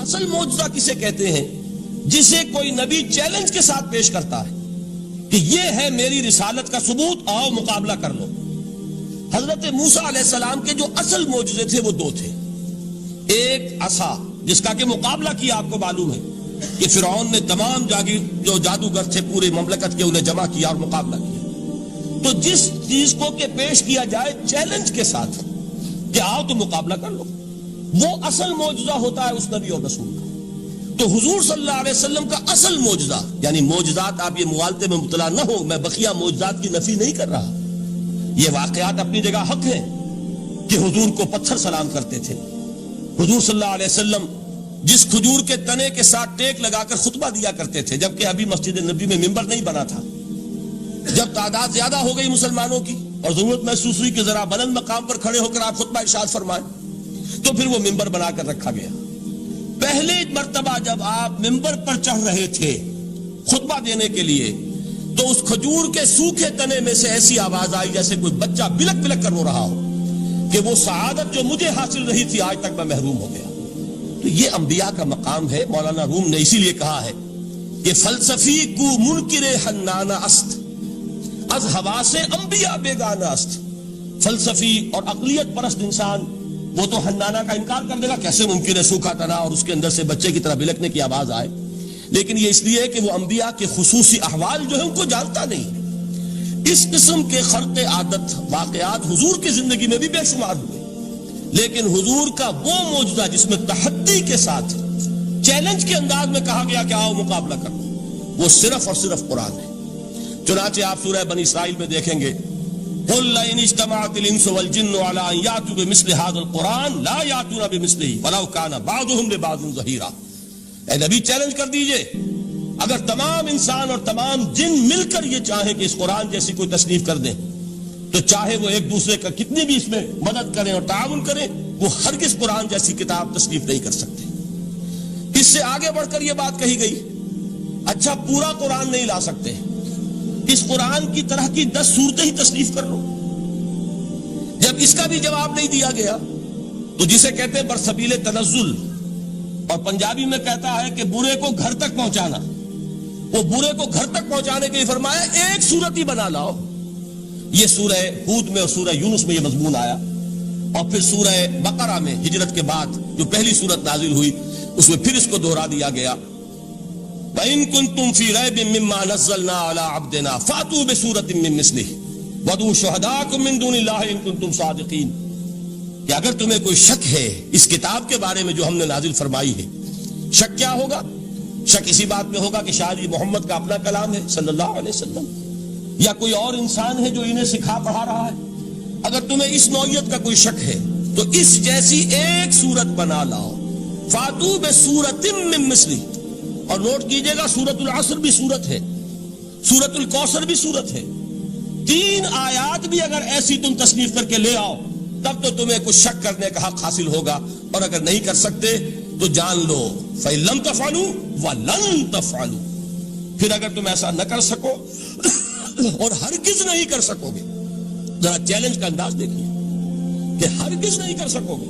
اصل معجزہ کسے کہتے ہیں؟ جسے کوئی نبی چیلنج کے ساتھ پیش کرتا ہے کہ یہ ہے میری رسالت کا ثبوت، آؤ مقابلہ کر لو۔ حضرت موسیٰ علیہ السلام کے جو اصل معجزے تھے وہ دو تھے، ایک عصا جس کا کہ مقابلہ کیا، آپ کو معلوم ہے کہ فرعون نے تمام جو جادوگر تھے پورے مملکت کے انہیں جمع کیا اور مقابلہ کیا۔ تو جس چیز کو کہ پیش کیا جائے چیلنج کے ساتھ کہ آؤ تو مقابلہ کر لو، وہ اصل معجزہ ہوتا ہے اس نبی اور رسول کا۔ تو حضور صلی اللہ علیہ وسلم کا اصل معجزہ، یعنی معجزات آپ یہ مغالطے میں مبتلا نہ ہو، میں بقیہ معجزات کی نفی نہیں کر رہا، یہ واقعات اپنی جگہ حق ہیں کہ حضور کو پتھر سلام کرتے تھے۔ حضور صلی اللہ علیہ وسلم جس کھجور کے تنے کے ساتھ ٹیک لگا کر خطبہ دیا کرتے تھے، جبکہ ابھی مسجد نبی میں ممبر نہیں بنا تھا، جب تعداد زیادہ ہو گئی مسلمانوں کی اور ضرورت محسوس ہوئی کہ ذرا بلند مقام پر کھڑے ہو کر آپ خطبہ ارشاد فرمائیں، تو پھر وہ ممبر بنا کر رکھا گیا۔ پہلے مرتبہ جب آپ ممبر پر چڑھ رہے تھے خطبہ دینے کے لیے، تو اس کھجور کے سوکھے تنے میں سے ایسی آواز آئی جیسے کوئی بچہ بلک بلک کر رو رہا ہو کہ وہ سعادت جو مجھے حاصل رہی تھی آج تک میں محروم ہو گیا۔ تو یہ انبیاء کا مقام ہے۔ مولانا روم نے اسی لیے کہا ہے کہ فلسفی کو منکر حنانہ است، از حواس انبیاء بیگانہ است۔ فلسفی اور عقلیت پرست انسان وہ تو حنانہ کا انکار کر دے گا، کیسے ممکن ہے سوکھا تنا اور اس کے اندر سے بچے کی طرح بلکنے کی آواز آئے، لیکن یہ اس لیے ہے کہ وہ انبیاء کے خصوصی احوال جو ہے ان کو جانتا نہیں۔ اس قسم کے خرق عادت واقعات حضور کی زندگی میں بھی بے شمار ہوئے، لیکن حضور کا وہ معجزہ جس میں تحدی کے ساتھ چیلنج کے انداز میں کہا گیا کہ آؤ مقابلہ کرو، وہ صرف اور صرف قرآن ہے۔ چنانچہ آپ سورہ بنی اسرائیل میں دیکھیں گے، قُلْ لَئِنِ اجْتَمَعَتِ الْإِنسُ وَالْجِنُّ عَلَىٰ أَن يَأْتُوا بِمِثْلِ هَٰذَا الْقُرْآنِ لَا يَأْتُونَ بِمِثْلِهِ وَلَوْ كَانَ بَعْضُهُمْ لِبَعْضٍ ظَهِيرًا۔ اے نبی چیلنج کر دیجئے، اگر تمام انسان اور تمام جن مل کر یہ چاہیں کہ اس قرآن جیسی کوئی تصنیف کر دیں، تو چاہے وہ ایک دوسرے کا کتنی بھی اس میں مدد کریں اور تعاون کریں، وہ ہرگز قرآن جیسی کتاب تصنیف نہیں کر سکتے۔ اس سے آگے بڑھ کر یہ بات کہی گئی، اچھا پورا قرآن نہیں لا سکتے، اس قرآن کی طرح کی 10 صورتیں ہی تصنیف کر لو۔ جب اس کا بھی جواب نہیں دیا گیا تو جسے کہتے ہیں برسبیل تنزل، اور پنجابی میں کہتا ہے کہ برے کو گھر تک پہنچانا، وہ برے کو گھر تک پہنچانے کے لیے فرمایا ایک صورت ہی بنا لاؤ۔ یہ سورہ ہود میں اور سورہ یونس میں یہ مضمون آیا، اور پھر سورہ بقرہ میں ہجرت کے بعد جو پہلی سورت نازل ہوئی اس میں پھر اس کو دوہرا دیا گیا، وَإِن كُنتُمْ فِي رَيْبٍ مِّمَّا نَزَّلْنَا عَلَىٰ عَبْدِنَا فَأْتُوا بِسُورَةٍ مِّن مِّثْلِهِ وَادْعُوا شُهَدَاءَكُم مِّن دُونِ اللَّهِ إِن كُنتُمْ صَادِقِينَ۔ کہ اگر تمہیں کوئی شک ہے اس کتاب کے بارے میں جو ہم نے نازل فرمائی ہے، شک کیا ہوگا؟ شک اسی بات میں ہوگا کہ شاید یہ محمد کا اپنا کلام ہے صلی اللہ علیہ وسلم، یا کوئی اور انسان ہے جو انہیں سکھا پڑھا رہا ہے۔ اگر تمہیں اس نوعیت کا کوئی شک ہے تو اس جیسی ایک صورت بنا لاؤ، فَأْتُوا بِسُورَةٍ مِّن مِّثْلِهِ۔ اور نوٹ کیجئے گا سورۃ العصر بھی سورت ہے، سورۃ الکوثر بھی سورت ہے، 3 آیات بھی اگر ایسی تم تصنیف کر کے لے آؤ تب تو تمہیں کچھ شک کرنے کا حق حاصل ہوگا، اور اگر نہیں کر سکتے تو جان لو فَإِن لَّمْ تَفْعَلُوا وَلَن تَفْعَلُوا۔ پھر اگر تم ایسا نہ کر سکو اور ہرگز نہیں کر سکو گے، ذرا چیلنج کا انداز دیکھیے کہ ہرگز نہیں کر سکو گے،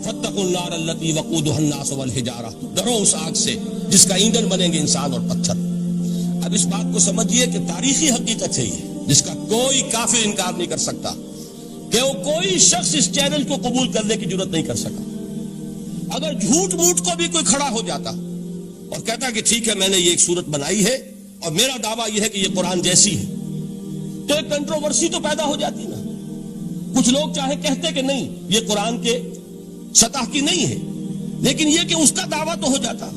فَاتَّقُوا النَّارَ الَّتِي وَقُودُهَا النَّاسُ وَالْحِجَارَةُ، ڈرو اس آگ سے جس کا ایندھن بنیں گے انسان اور پتھر۔ اب اس بات کو سمجھیے کہ تاریخی حقیقت ہے یہ، جس کا کوئی کافر انکار نہیں کر سکتا، کہ وہ کوئی شخص اس چیلنج کو قبول کرنے کی جرات نہیں کر سکا۔ اگر جھوٹ موٹ کو بھی کوئی کھڑا ہو جاتا اور کہتا کہ ٹھیک ہے میں نے یہ ایک صورت بنائی ہے اور میرا دعویٰ یہ ہے کہ یہ قرآن جیسی ہے، تو ایک کنٹروورسی تو پیدا ہو جاتی نا۔ کچھ لوگ چاہے کہتے کہ نہیں یہ قرآن کے سطح کی نہیں ہے، لیکن یہ کہ اس کا دعویٰ تو ہو جاتا۔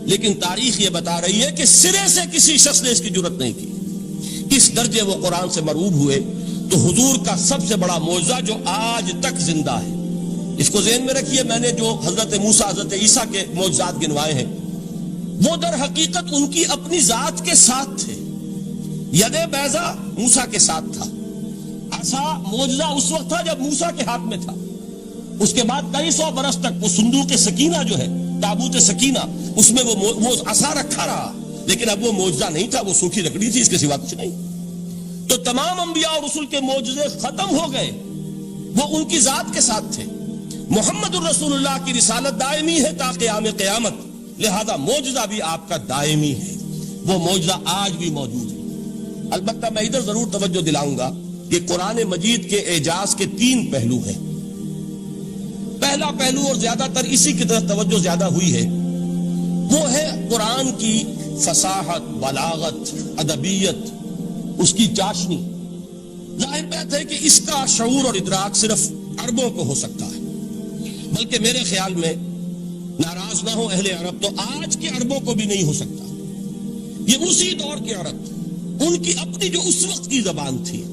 لیکن تاریخ یہ بتا رہی ہے کہ سرے سے کسی شخص نے اس کی جرات نہیں کی، اس درجے وہ قرآن سے مرعوب ہوئے۔ تو حضور کا سب سے بڑا معجزہ جو آج تک زندہ ہے، اس کو ذہن میں رکھیے، میں نے جو حضرت موسیٰ حضرت عیسیٰ کے معجزات گنوائے ہیں وہ در حقیقت ان کی اپنی ذات کے ساتھ تھے۔ ید بیضا موسیٰ کے ساتھ تھا، عصا معجزہ اس وقت تھا جب موسیٰ کے ہاتھ میں تھا، اس کے بعد کئی 100 برس تک وہ صندوق سکینہ جو ہے، تابوت سکینہ، اس میں وہ عصا رکھا رہا، لیکن اب وہ معجزہ نہیں تھا، وہ سوکھی لکڑی تھی، اس کے سوا کچھ نہیں۔ تو تمام انبیاء اور رسول کے معجزے ختم ہو گئے، وہ ان کی ذات کے ساتھ تھے۔ محمد الرسول اللہ کی رسالت دائمی ہے تا قیام قیامت، لہذا معجزہ بھی آپ کا دائمی ہے، وہ معجزہ آج بھی موجود ہے۔ البتہ میں ادھر ضرور توجہ دلاؤں گا کہ قرآن مجید کے اعجاز کے 3 پہلو ہیں۔ پہلا پہلو، اور زیادہ تر اسی کی طرف توجہ زیادہ ہوئی ہے، وہ ہے قرآن کی فصاحت، بلاغت، ادبیت، اس کی چاشنی۔ ظاہر بات ہے کہ اس کا شعور اور ادراک صرف عربوں کو ہو سکتا ہے، بلکہ میرے خیال میں ناراض نہ ہو اہل عرب تو آج کے عربوں کو بھی نہیں ہو سکتا۔ یہ اسی دور کے عرب، ان کی اپنی جو اس وقت کی زبان تھی،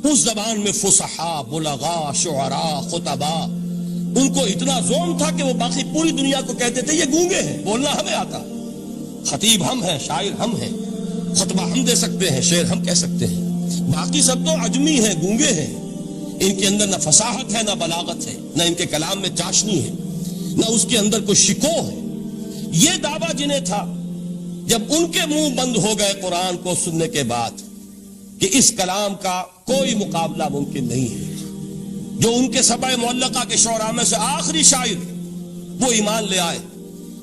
اس زبان میں فصحاء، بلغاء، شعراء، خطباء، ان کو اتنا ذوق تھا کہ وہ باقی پوری دنیا کو کہتے تھے یہ گونگے ہیں، بولنا ہمیں آتا، خطیب ہم ہیں، شاعر ہم ہیں، خطبہ ہم دے سکتے ہیں، شعر ہم کہہ سکتے ہیں، باقی سب تو عجمی ہیں، گونگے ہیں، ان کے اندر نہ فصاحت ہے، نہ بلاغت ہے، نہ ان کے کلام میں چاشنی ہے، نہ اس کے اندر کوئی شکو ہے۔ یہ دعویٰ جنہیں تھا، جب ان کے منہ بند ہو گئے قرآن کو سننے کے بعد کہ اس کلام کا کوئی مقابلہ ممکن نہیں ہے، جو ان کے سبع معلقہ کے شعراء میں سے آخری شاعر وہ ایمان لے آئے،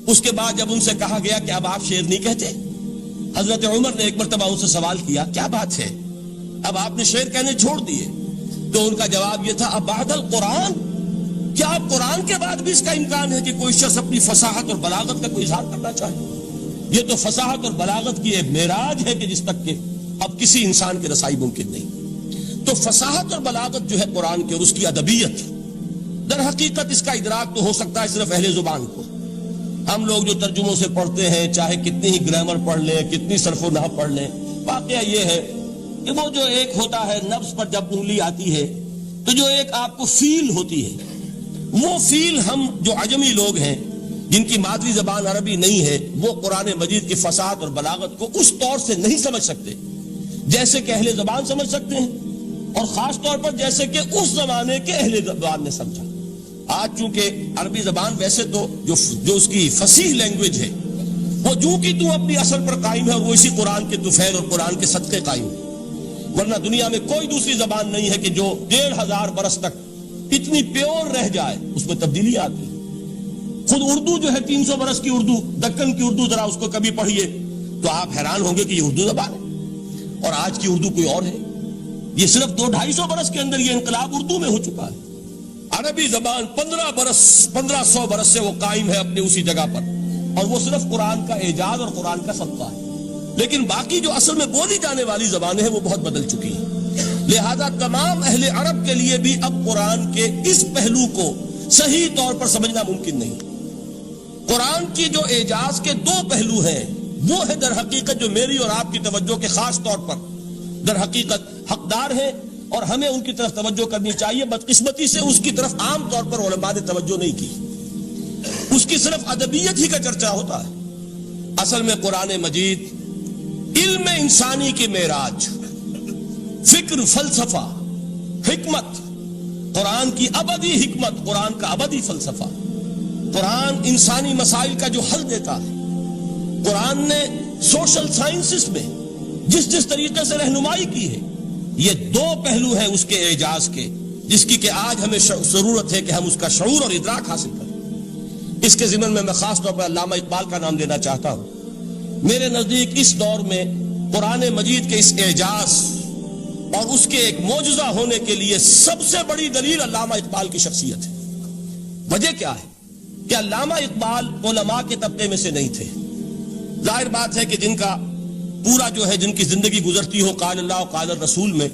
اس کے بعد جب ان سے کہا گیا کہ اب آپ شعر نہیں کہتے، حضرت عمر نے ایک مرتبہ ان سے سوال کیا کیا بات ہے، اب آپ نے شعر کہنے چھوڑ دیے؟ تو ان کا جواب یہ تھا اب بعد القرآن، کیا اب قرآن کے بعد بھی اس کا امکان ہے کہ کوئی شخص اپنی فصاحت اور بلاغت کا کوئی اظہار کرنا چاہے؟ یہ تو فصاحت اور بلاغت کی ایک معراج ہے کہ جس تک کہ اب کسی انسان کی رسائی ممکن نہیں۔ تو فصاحت اور بلاغت جو ہے قرآن کے اور اس کی ادبیت، در حقیقت اس کا ادراک تو ہو سکتا ہے صرف اہل زبان کو۔ ہم لوگ جو ترجموں سے پڑھتے ہیں، چاہے کتنی ہی گرامر پڑھ لیں، کتنی صرف و نحو پڑھ لیں، واقعہ یہ ہے کہ وہ جو ایک ہوتا ہے نفس پر جب انگلی آتی ہے تو جو ایک آپ کو فیل ہوتی ہے، وہ فیل ہم جو عجمی لوگ ہیں جن کی مادری زبان عربی نہیں ہے، وہ قرآن مجید کی فصاحت اور بلاغت کو اس طور سے نہیں سمجھ سکتے جیسے کہ اہل زبان سمجھ سکتے ہیں، اور خاص طور پر جیسے کہ اس زمانے کے اہل زبان نے سمجھا۔ آج چونکہ عربی زبان ویسے تو جو اس کی فصیح لینگویج ہے وہ جو کی تو اپنی اصل پر قائم ہے، اور وہ اسی قرآن کے طفیل اور قرآن کے صدقے قائم ہے، ورنہ دنیا میں کوئی دوسری زبان نہیں ہے کہ جو 1500 برس تک اتنی پیور رہ جائے، اس میں تبدیلی آتی ہے۔ خود اردو جو ہے 300 برس کی اردو، دکن کی اردو، ذرا اس کو کبھی پڑھیے تو آپ حیران ہوں گے کہ یہ اردو زبان ہے اور آج کی اردو کوئی اور ہے۔ یہ صرف 200-250 برس کے اندر یہ انقلاب اردو میں ہو چکا ہے۔ عربی زبان 1500 برس سے وہ قائم ہے اپنے اسی جگہ پر، اور وہ صرف قرآن کا اعجاز اور قرآن کا صدقہ ہے، لیکن باقی جو اصل میں بولی جانے والی زبانیں ہیں وہ بہت بدل چکی ہیں۔ لہذا تمام اہل عرب کے لیے بھی اب قرآن کے اس پہلو کو صحیح طور پر سمجھنا ممکن نہیں۔ قرآن کی جو اعجاز کے 2 پہلو ہیں وہ ہے در حقیقت جو میری اور آپ کی توجہ کے خاص طور پر در حقیقت حقدار ہیں، اور ہمیں ان کی طرف توجہ کرنی چاہیے۔ بدقسمتی سے اس کی طرف عام طور پر علماء نے توجہ نہیں کی، اس کی صرف ادبیت ہی کا چرچا ہوتا ہے۔ اصل میں قرآن مجید علم انسانی کی معراج، فکر، فلسفہ، حکمت، قرآن کی ابدی حکمت، قرآن کا ابدی فلسفہ، قرآن انسانی مسائل کا جو حل دیتا ہے، قرآن نے سوشل سائنسز میں جس طریقے سے رہنمائی کی ہے، یہ 2 پہلو ہیں اس کے اعجاز کے، جس کی کہ آج ہمیں ضرورت ہے کہ ہم اس کا شعور اور ادراک حاصل کریں۔ اس کے ضمن میں خاص طور پر علامہ اقبال کا نام لینا چاہتا ہوں۔ میرے نزدیک اس دور میں قرآن مجید کے اس اعجاز اور اس کے ایک معجزہ ہونے کے لیے سب سے بڑی دلیل علامہ اقبال کی شخصیت ہے۔ وجہ کیا ہے کہ علامہ اقبال علماء کے طبقے میں سے نہیں تھے۔ ظاہر بات ہے کہ جن کا پورا جو ہے جن کی زندگی گزرتی ہو قال اللہ و قال الرسول میں،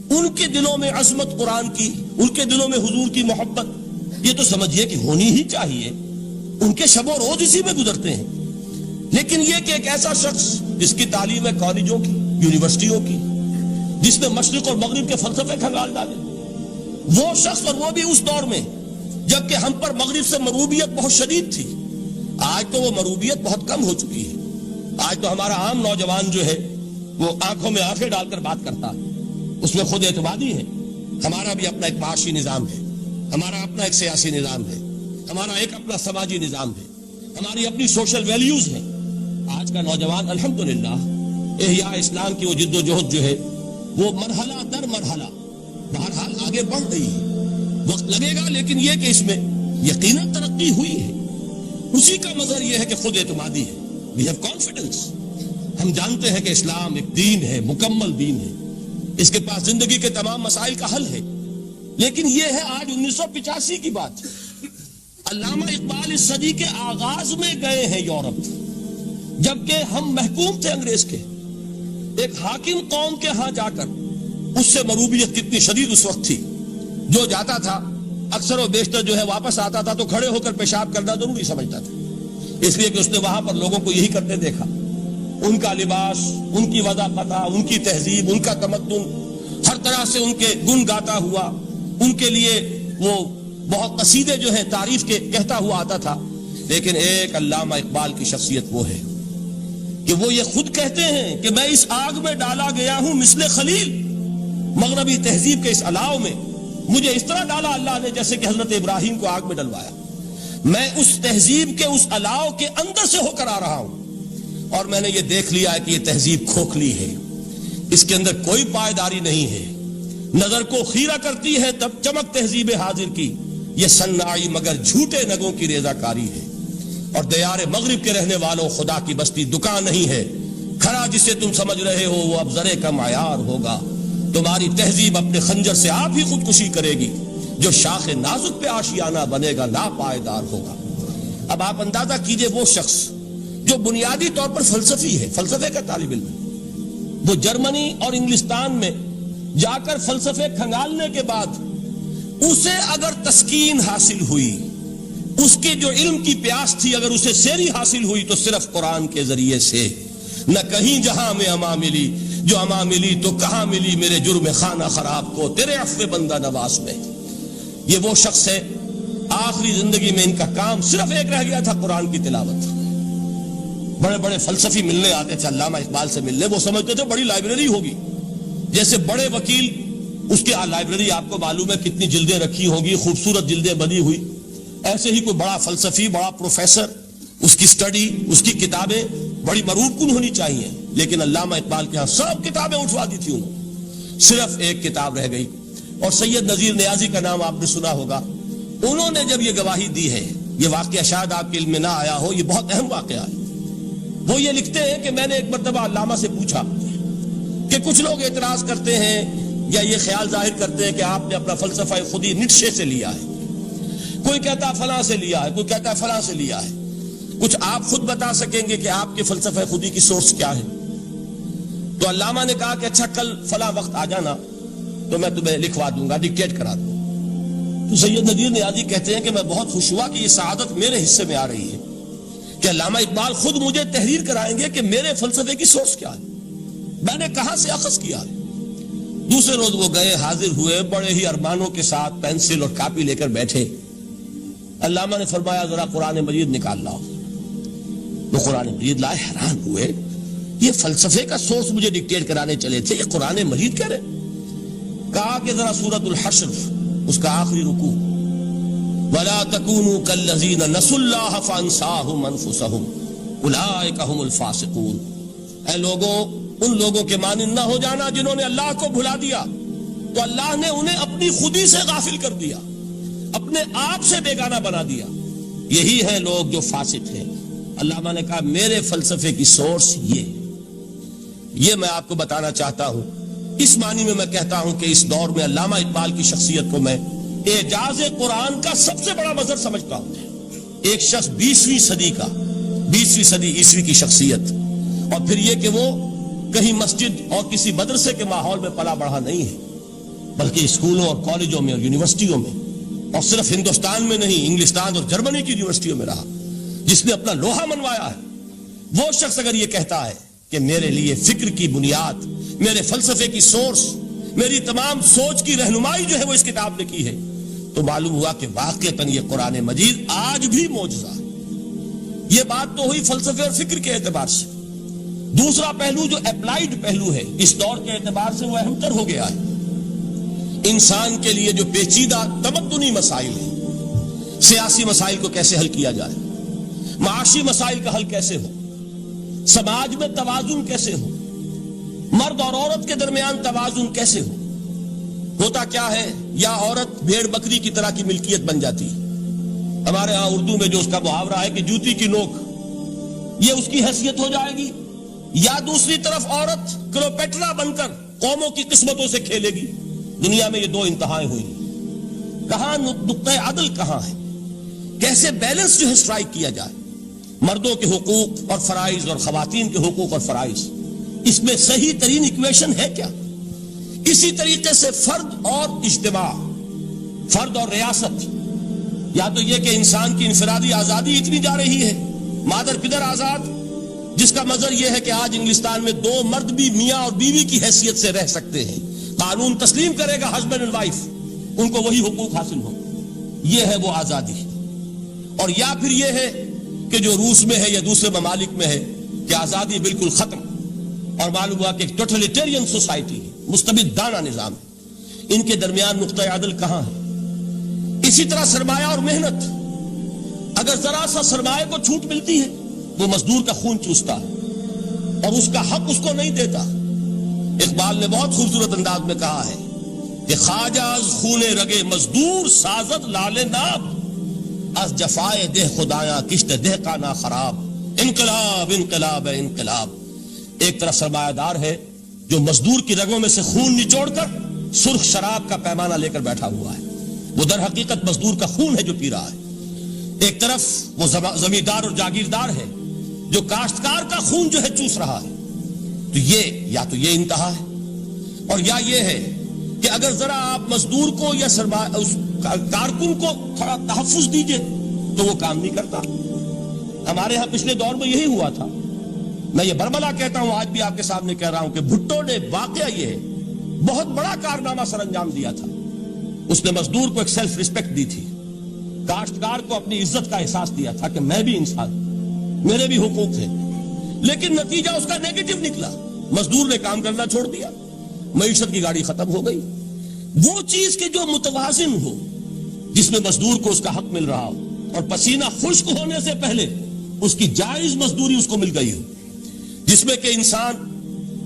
ان کے دلوں میں عظمت قرآن کی، ان کے دلوں میں حضور کی محبت، یہ تو سمجھیے کہ ہونی ہی چاہیے، ان کے شب و روز اسی میں گزرتے ہیں۔ لیکن یہ کہ ایک ایسا شخص جس کی تعلیم ہے کالجوں کی، یونیورسٹیوں کی، جس نے مشرق اور مغرب کے فلسفے کھنگال ڈالے، وہ شخص، اور وہ بھی اس دور میں جبکہ ہم پر مغرب سے مروبیت بہت شدید تھی۔ آج تو وہ مروبیت بہت کم ہو چکی ہے۔ آج تو ہمارا عام نوجوان جو ہے وہ آنکھوں میں آنکھیں ڈال کر بات کرتا ہے، اس میں خود اعتمادی ہے۔ ہمارا بھی اپنا ایک معاشی نظام ہے، ہمارا اپنا ایک سیاسی نظام ہے، ہمارا ایک اپنا سماجی نظام ہے، ہماری اپنی سوشل ویلیوز ہیں۔ آج کا نوجوان الحمدللہ احیاء اسلام کی وہ جد و جہد جو ہے وہ مرحلہ در مرحلہ بہرحال آگے بڑھ رہی ہے، وقت لگے گا، لیکن یہ کہ اس میں یقیناً ترقی ہوئی ہے۔ اسی کا مظہر یہ ہے کہ خود اعتمادی ہے، وی ہیو کانفیڈنس۔ ہم جانتے ہیں کہ اسلام ایک دین ہے، مکمل دین ہے، اس کے پاس زندگی کے تمام مسائل کا حل ہے۔ لیکن یہ ہے آج 1985 کی بات۔ علامہ اقبال اس صدی کے آغاز میں گئے ہیں یورپ، جبکہ ہم محکوم تھے انگریز کے۔ ایک حاکم قوم کے ہاں جا کر، اس سے مروبیت کتنی شدید اس وقت تھی، جو جاتا تھا اکثر و بیشتر جو ہے واپس آتا تھا تو کھڑے ہو کر پیشاب کرنا ضروری سمجھتا تھا، اس لیے کہ اس نے وہاں پر لوگوں کو یہی کرتے دیکھا۔ ان کا لباس، ان کی وضاحت، ان کی تہذیب، ان کا تمدن، ہر طرح سے ان کے گن گاتا ہوا، ان کے لیے وہ بہت قصیدے جو ہیں تعریف کے کہتا ہوا آتا تھا۔ لیکن ایک علامہ اقبال کی شخصیت وہ ہے کہ وہ یہ خود کہتے ہیں کہ میں اس آگ میں ڈالا گیا ہوں مثل خلیل، مغربی تہذیب کے اس الاؤ میں مجھے اس طرح ڈالا اللہ نے جیسے کہ حضرت ابراہیم کو آگ میں ڈلوایا۔ میں اس تہذیب کے اس الاؤ کے اندر سے ہو کر آ رہا ہوں، اور میں نے یہ دیکھ لیا ہے کہ یہ تہذیب کھوکھلی ہے، اس کے اندر کوئی پائیداری نہیں ہے، نظر کو خیرہ کرتی ہے تب چمک تہذیب حاضر کی، یہ صناعی مگر جھوٹے نگوں کی ریزہ کاری ہے۔ اور دیار مغرب کے رہنے والوں، خدا کی بستی دکان نہیں ہے، کھڑا جسے تم سمجھ رہے ہو وہ اب ذرے کا معیار ہوگا۔ تمہاری تہذیب اپنے خنجر سے آپ ہی خودکشی کرے گی، جو شاخ نازک پہ آشیانہ بنے گا لا پائیدار ہوگا۔ اب آپ اندازہ کیجئے وہ شخص جو بنیادی طور پر فلسفی ہے، فلسفے کا طالب علم ہے، وہ جرمنی اور انگلستان میں جا کر فلسفے کھنگالنے کے بعد اسے اگر تسکین حاصل ہوئی، اس کے جو علم کی پیاس تھی اگر اسے سیری حاصل ہوئی تو صرف قرآن کے ذریعے سے، نہ کہیں جہاں میں اما ملی، جو اما ملی تو کہاں ملی میرے جرم خانہ خراب کو تیرے عفو بندہ نواز میں۔ یہ وہ شخص ہے، آخری زندگی میں ان کا کام صرف ایک رہ گیا تھا، قرآن کی تلاوت۔ بڑے بڑے فلسفی ملنے آتے تھے علامہ اقبال سے ملنے، وہ سمجھتے تھے بڑی لائبریری ہوگی، جیسے بڑے وکیل اس کے لائبریری آپ کو معلوم ہے کتنی جلدیں رکھی ہوں گی، خوبصورت جلدیں بنی ہوئی، ایسے ہی کوئی بڑا فلسفی، بڑا پروفیسر، اس کی سٹڈی، اس کی کتابیں بڑی مروب کن ہونی چاہیے۔ لیکن علامہ اقبال کے ہاں سب کتابیں اٹھوا دی تھی انہوں نے، صرف ایک کتاب رہ گئی، اور سید نذیر نیازی کا نام آپ نے سنا ہوگا۔ انہوں نے جب یہ گواہی دی ہے، یہ واقعہ شاید آپ کے علم میں نہ آیا ہو، یہ بہت اہم واقعہ ہے۔ وہ یہ لکھتے ہیں کہ میں نے ایک مرتبہ علامہ سے پوچھا کہ کچھ لوگ اعتراض کرتے ہیں یا یہ خیال ظاہر کرتے ہیں کہ آپ نے اپنا فلسفہ خودی نیٹشے سے لیا ہے، کوئی کہتا فلاں سے لیا ہے، کوئی کہتا فلاں سے لیا ہے، کچھ آپ خود بتا سکیں گے کہ آپ کے فلسفہ خودی کی سورس کیا ہے؟ تو علامہ نے کہا کہ اچھا کل فلاں وقت آ جانا تو میں تمہیں لکھوا دوں گا، ڈکٹیٹ کرا دوں۔ تو سید نذیر نیازی کہتے ہیں کہ میں بہت خوش ہوا کہ یہ سعادت میرے حصے میں آ رہی ہے کہ علامہ اقبال خود مجھے تحریر کرائیں گے کہ میرے فلسفے کی سورس کیا ہے، میں نے کہاں سے اخذ کیا ہے۔ دوسرے روز وہ گئے، حاضر ہوئے، بڑے ہی ارمانوں کے ساتھ پینسل اور کاپی لے کر بیٹھے۔ علامہ نے فرمایا ذرا قرآن مجید نکال لاؤ۔ وہ قرآن مجید لائے، حیران ہوئے، یہ فلسفے کا سورس مجھے ڈکٹیٹ کرانے چلے تھے، یہ قرآن مجید کہہ رہے۔ کہا کہ ذرا سورۃ الحشر اس کا آخری رکوع، وَلَا تَكُونُوا كَالَّذِينَ نَسُوا اللَّهَ فَأَنسَاهُمْ أَنفُسَهُمْ أُولَٰئِكَ هُمُ الْفَاسِقُونَ۔ اے لوگوں، ان لوگوں کے مانند نہ ہو جانا جنہوں نے اللہ کو بھلا دیا، تو اللہ نے انہیں اپنی خودی سے غافل کر دیا، اپنے آپ سے بیگانہ بنا دیا، یہی ہیں لوگ جو فاسق ہیں۔ علامہ نے کہا میرے فلسفے کی سورس یہ میں آپ کو بتانا چاہتا ہوں۔ اس معنی میں میں کہتا ہوں کہ اس دور میں علامہ اقبال کی شخصیت کو میں اعجاز قرآن کا سب سے بڑا مظہر سمجھتا ہوں۔ ایک شخص 20ویں صدی عیسوی کی شخصیت، اور پھر یہ کہ وہ کہیں مسجد اور کسی مدرسے کے ماحول میں پلا بڑھا نہیں ہے، بلکہ اسکولوں اور کالجوں میں اور یونیورسٹیوں میں، اور صرف ہندوستان میں نہیں، انگلستان اور جرمنی کی یونیورسٹیوں میں رہا، جس نے اپنا لوہا منوایا ہے۔ وہ شخص اگر یہ کہتا ہے کہ میرے لیے فکر کی بنیاد، میرے فلسفے کی سورس، میری تمام سوچ کی رہنمائی جو ہے وہ اس کتاب نے کی ہے، تو معلوم ہوا کہ واقعتاً یہ قرآن مجید آج بھی معجزہ ہے۔ یہ بات تو ہوئی فلسفے اور فکر کے اعتبار سے۔ دوسرا پہلو جو اپلائیڈ پہلو ہے، اس دور کے اعتبار سے وہ اہم تر ہو گیا ہے۔ انسان کے لیے جو پیچیدہ تمدنی مسائل ہیں، سیاسی مسائل کو کیسے حل کیا جائے، معاشی مسائل کا حل کیسے ہو، سماج میں توازن کیسے ہو، مرد اور عورت کے درمیان توازن کیسے ہو، ہوتا کیا ہے، یا عورت بھیڑ بکری کی طرح کی ملکیت بن جاتی ہے. ہمارے ہاں اردو میں جو اس کا محاورہ ہے کہ جوتی کی نوک، یہ اس کی حیثیت ہو جائے گی. یا دوسری طرف عورت کلوپیٹرا بن کر قوموں کی قسمتوں سے کھیلے گی. دنیا میں یہ دو انتہائیں ہوئی. کہاں نقطۂ عدل کہاں ہے؟ کیسے بیلنس جو ہے اسٹرائک کیا جائے، مردوں کے حقوق اور فرائض اور خواتین کے حقوق اور فرائض، اس میں صحیح ترین ایکویشن ہے کیا؟ اسی طریقے سے فرد اور اجتماع، فرد اور ریاست، یا تو یہ کہ انسان کی انفرادی آزادی اتنی جا رہی ہے، مادر پدر آزاد، جس کا مظہر یہ ہے کہ آج انگلستان میں دو مرد بھی میاں اور بیوی کی حیثیت سے رہ سکتے ہیں. قانون تسلیم کرے گا ہسبینڈ اینڈ وائف، ان کو وہی حقوق حاصل ہو. یہ ہے وہ آزادی. اور یا پھر یہ ہے کہ جو روس میں ہے یا دوسرے ممالک میں ہے کہ آزادی بالکل ختم، اور معلوم ہوا کہ ایک ٹوٹلیٹیرین سوسائٹی ہے، مستبدانہ نظام ہے. ان کے درمیان نقطۂ عدل کہاں ہے؟ اسی طرح سرمایہ اور محنت، اگر ذرا سا سرمایہ کو چھوٹ ملتی ہے وہ مزدور کا خون چوستا ہے اور اس کا حق اس کو نہیں دیتا. اقبال نے بہت خوبصورت انداز میں کہا ہے کہ خواجہ از خون رگے مزدور سازد لال ناب، از جفائے دہ خدایاں کشت دہ کا نا خراب. انقلاب انقلاب انقلاب. ایک طرف سرمایہ دار ہے جو مزدور کی رگوں میں سے خون نچوڑ کر سرخ شراب کا پیمانہ لے کر بیٹھا ہوا ہے، وہ در حقیقت مزدور کا خون ہے جو پی رہا ہے. ایک طرف وہ زمیندار اور جاگیردار ہے جو کاشتکار کا خون جو ہے چوس رہا ہے. تو یہ یا تو یہ انتہا ہے، اور یا یہ ہے کہ اگر ذرا آپ مزدور کو یا اس کارکن کو تھوڑا تحفظ دیجئے تو وہ کام نہیں کرتا. ہمارے ہاں پچھلے دور میں یہی ہوا تھا. میں یہ برملا کہتا ہوں، آج بھی آپ کے سامنے کہہ رہا ہوں کہ بھٹو نے واقعہ یہ بہت بڑا کارنامہ سر انجام دیا تھا. اس نے مزدور کو ایک سیلف ریسپیکٹ دی تھی، کاشتکار کو اپنی عزت کا احساس دیا تھا کہ میں بھی انسان، میرے بھی حقوق ہیں. لیکن نتیجہ اس کا نیگیٹو نکلا. مزدور نے کام کرنا چھوڑ دیا، معیشت کی گاڑی ختم ہو گئی. وہ چیز کہ جو متوازن ہو، جس میں مزدور کو اس کا حق مل رہا ہو اور پسینہ خشک ہونے سے پہلے اس کی جائز مزدوری اس کو مل گئی ہو، جس میں کہ انسان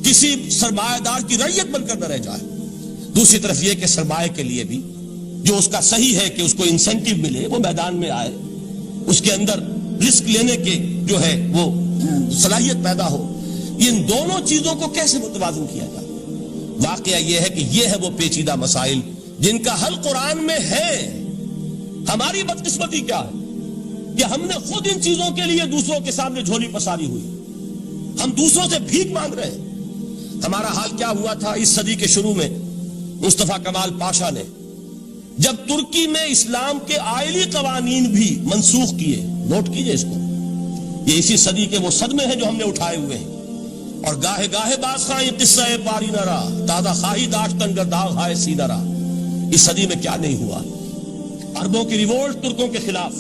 کسی سرمایہ دار کی رعیت بن کر نہ رہ جائے. دوسری طرف یہ کہ سرمایہ کے لیے بھی جو اس کا صحیح ہے کہ اس کو انسینٹیو ملے، وہ میدان میں آئے، اس کے اندر رسک لینے کے جو ہے وہ صلاحیت پیدا ہو. ان دونوں چیزوں کو کیسے متوازن کیا جائے؟ واقعہ یہ ہے کہ یہ ہے وہ پیچیدہ مسائل جن کا حل قرآن میں ہے. ہماری بدقسمتی کیا ہے کہ ہم نے خود ان چیزوں کے لیے دوسروں کے سامنے جھولی پساری ہوئی، ہم دوسروں سے بھیک مانگ رہے ہیں. ہمارا حال کیا ہوا تھا اس صدی کے شروع میں؟ مصطفیٰ کمال پاشا نے جب ترکی میں اسلام کے آئلی قوانین بھی منسوخ کیے، نوٹ کیجئے اس کو، یہ اسی صدی کے وہ صدمے ہیں جو ہم نے اٹھائے ہوئے ہیں. اور گاہے گاہے باز خواہ یہ قصہ پاری نہ رہا، تازہ خواہی داشتن گر داغ ہائے سی نہ رہا. اس صدی میں کیا نہیں ہوا؟ عربوں کی ریوولٹ ترکوں کے خلاف،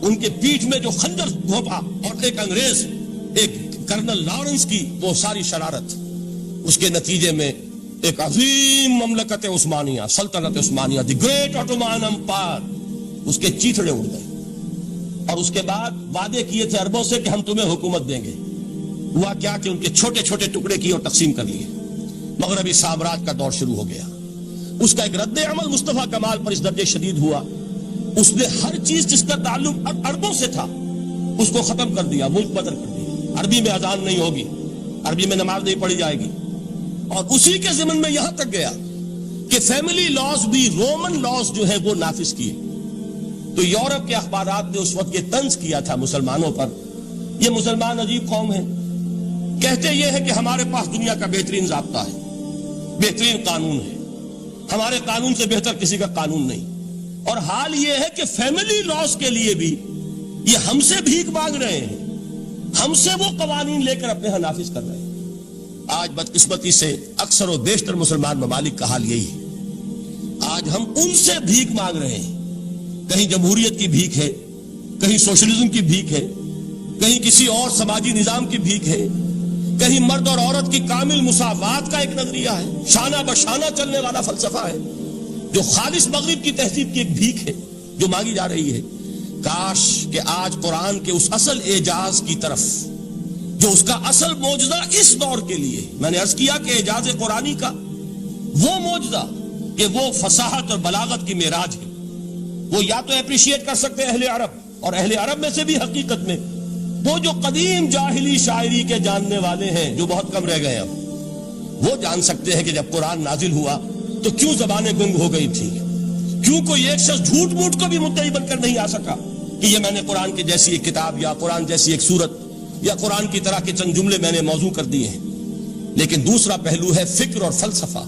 ان کے پیٹھ میں جو خنجر گھونپا، اور ایک انگریز، ایک کرنل لارنس کی وہ ساری شرارت، اس کے نتیجے میں ایک عظیم مملکت عثمانیہ، سلطنت عثمانیہ، دی گریٹ آٹومان امپائر، اس کے چیتڑے اڑ گئے. اور اس کے بعد وعدے کیے تھے عربوں سے کہ ہم تمہیں حکومت دیں گے. ہوا کیا کہ ان کے چھوٹے چھوٹے ٹکڑے کیے اور تقسیم کر لیے. مغربی سامراج کا دور شروع ہو گیا. اس کا ایک رد عمل مصطفیٰ کمال پر اس درجے شدید ہوا، اس نے ہر چیز جس کا تعلق عربوں سے تھا اس کو ختم کر دیا، ملک بدر کر دیا. عربی میں اذان نہیں ہوگی، عربی میں نماز نہیں پڑھی جائے گی. اور اسی کے ضمن میں یہاں تک گیا کہ فیملی لاز بھی رومن لاز جو ہے وہ نافذ کیے. تو یورپ کے اخبارات نے اس وقت یہ طنز کیا تھا مسلمانوں پر، یہ مسلمان عجیب قوم ہے، کہتے یہ ہے کہ ہمارے پاس دنیا کا بہترین ضابطہ ہے، بہترین قانون ہے، ہمارے قانون سے بہتر کسی کا قانون نہیں. اور حال یہ ہے کہ فیملی لاز کے لیے بھی یہ ہم سے بھیک مانگ رہے ہیں، ہم سے وہ قوانین لے کر اپنے ہاں نافذ کر رہے ہیں. آج بدقسمتی سے اکثر و بیشتر مسلمان ممالک کا حال یہی ہے. آج ہم ان سے بھیک مانگ رہے ہیں. کہیں جمہوریت کی بھیک ہے، کہیں سوشلزم کی بھیک ہے، کہیں کسی اور سماجی نظام کی بھیک ہے، کہیں مرد اور عورت کی کامل مساوات کا ایک نظریہ ہے، شانہ بشانہ چلنے والا فلسفہ ہے، جو خالص مغرب کی تہذیب کی ایک بھیک ہے جو مانگی جا رہی ہے. کاش کہ آج قرآن کے اس اصل اعجاز کی طرف، جو اس کا اصل معجزہ اس دور کے لیے، میں نے عرض کیا کہ اعجاز قرآنی کا وہ معجزہ کہ وہ فصاحت اور بلاغت کی معراج ہے. وہ یا تو اپریشیٹ کر سکتے ہیں اہل عرب، اور اہل عرب میں سے بھی حقیقت میں وہ جو قدیم جاہلی شاعری کے جاننے والے ہیں جو بہت کم رہ گئے اب، وہ جان سکتے ہیں کہ جب قرآن نازل ہوا تو کیوں زبانیں گنگ ہو گئی تھی، کیوں کوئی ایک شخص جھوٹ موٹ کو بھی مدعی بن کر نہیں آ سکا کہ یہ میں نے قرآن کی جیسی ایک کتاب یا قرآن جیسی ایک سورت یا قرآن کی طرح کے چند جملے میں نے موضوع کر دیے ہیں. لیکن دوسرا پہلو ہے فکر اور فلسفہ،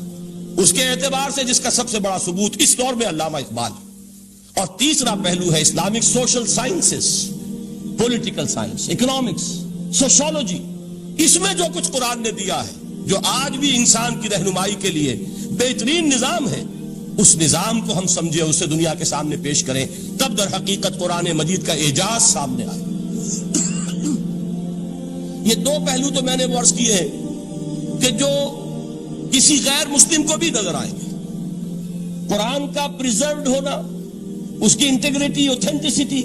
اس کے اعتبار سے جس کا سب سے بڑا ثبوت اس دور میں علامہ اقبال. اور تیسرا پہلو ہے Islamic social sciences, political science, economics, sociology. اس میں جو کچھ قرآن نے دیا ہے، جو آج بھی انسان کی رہنمائی کے لیے بہترین نظام ہے، اس نظام کو ہم سمجھے، اسے دنیا کے سامنے پیش کریں، تب در حقیقت قرآن مجید کا اعجاز سامنے آئے. یہ دو پہلو تو میں نے عرض کیے ہیں کہ جو کسی غیر مسلم کو بھی نظر آئیں گے. قرآن کا پریزروڈ ہونا، اس کی انٹیگریٹی، اوتھینٹسٹی،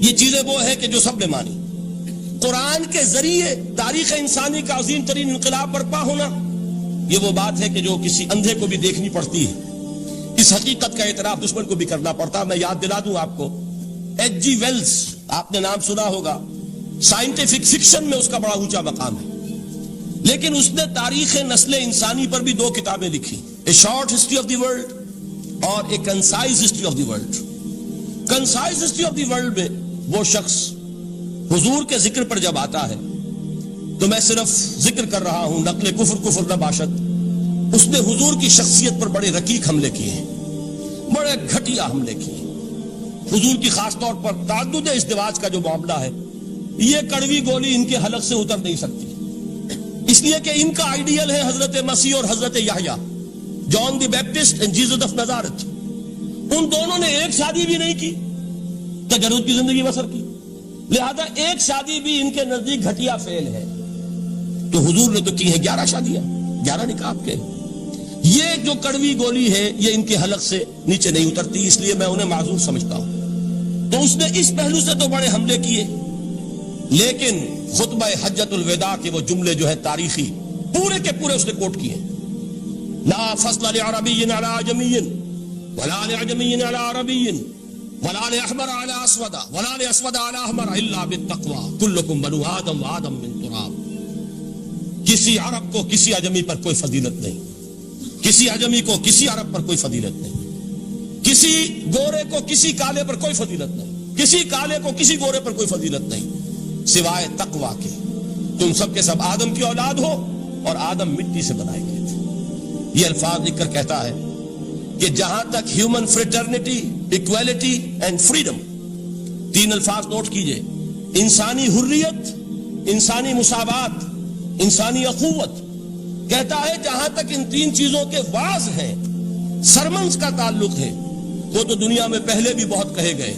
یہ چیزیں وہ ہے کہ جو سب نے مانی. قرآن کے ذریعے تاریخ انسانی کا عظیم ترین انقلاب برپا ہونا، یہ وہ بات ہے کہ جو کسی اندھے کو بھی دیکھنی پڑتی ہے. اس حقیقت کا اعتراف دشمن کو بھی کرنا پڑتا. میں یاد دلا دوں آپ کو، ایچ جی ویلز، آپ نے نام سنا ہوگا، سائنٹیفک فکشن میں اس کا بڑا اونچا مقام ہے، لیکن اس نے تاریخ نسل انسانی پر بھی دو کتابیں لکھی، a short history of the world اور a concise history of the world. Concise history of the world میں وہ شخص حضور کے ذکر پر جب آتا ہے تو میں صرف ذکر کر رہا ہوں، نقل کفر نہ باشد، اس نے حضور کی شخصیت پر بڑے رقیق حملے کیے ہیں، بڑے گھٹیا حملے کیے ہیں. حضور کی خاص طور پر تعدد ازدواج کا جو معاملہ ہے، یہ کڑوی گولی ان کے حلق سے اتر نہیں سکتی، اس لیے کہ ان کا آئیڈیل ہے حضرت مسیح اور حضرت یحییٰ، جان دی بیپٹسٹ اینڈ جیسس آف نزارت. ان دونوں نے ایک شادی بھی نہیں کی، تجرد کی زندگی بسر کی، لہذا ایک شادی بھی ان کے نزدیک گھٹیا فعل ہے. تو حضور نے تو کی ہیں 11 شادیاں، 11 نکاح کے. یہ جو کڑوی گولی ہے یہ ان کے حلق سے نیچے نہیں اترتی، اس لیے میں انہیں معذور سمجھتا ہوں. تو اس نے اس پہلو سے تو بڑے حملے کیے، لیکن خطبہ حجۃ الوداع کے وہ جملے جو ہے تاریخی، پورے کے پورے اس نے کوٹ کیے. لا فضل لعربی علی عجمی ولا لعجمی علی عربی ولا لأحمر علی اسود ولا لأسود علی احمر الا بالتقوى کلکم بنو آدم وآدم من تراب. کسی عرب کو کسی عجمی پر کوئی فضیلت نہیں، کسی عجمی کو کسی عرب پر کوئی فضیلت نہیں، کسی گورے کو کسی کالے پر کوئی فضیلت نہیں، کسی کالے کو کسی گورے پر کوئی فضیلت نہیں سوائے تقویٰ کے. تم سب کے سب آدم کی اولاد ہو اور آدم مٹی سے بنائے گئے تھے. یہ الفاظ لکھ کر کہتا ہے کہ جہاں تک human fraternity, equality and freedom, 3 الفاظ نوٹ کیجئے، انسانی حریت، انسانی مساوات، انسانی اخوت، کہتا ہے جہاں تک ان 3 چیزوں کے واز ہیں، سرمنز کا تعلق ہے، وہ تو دنیا میں پہلے بھی بہت کہے گئے.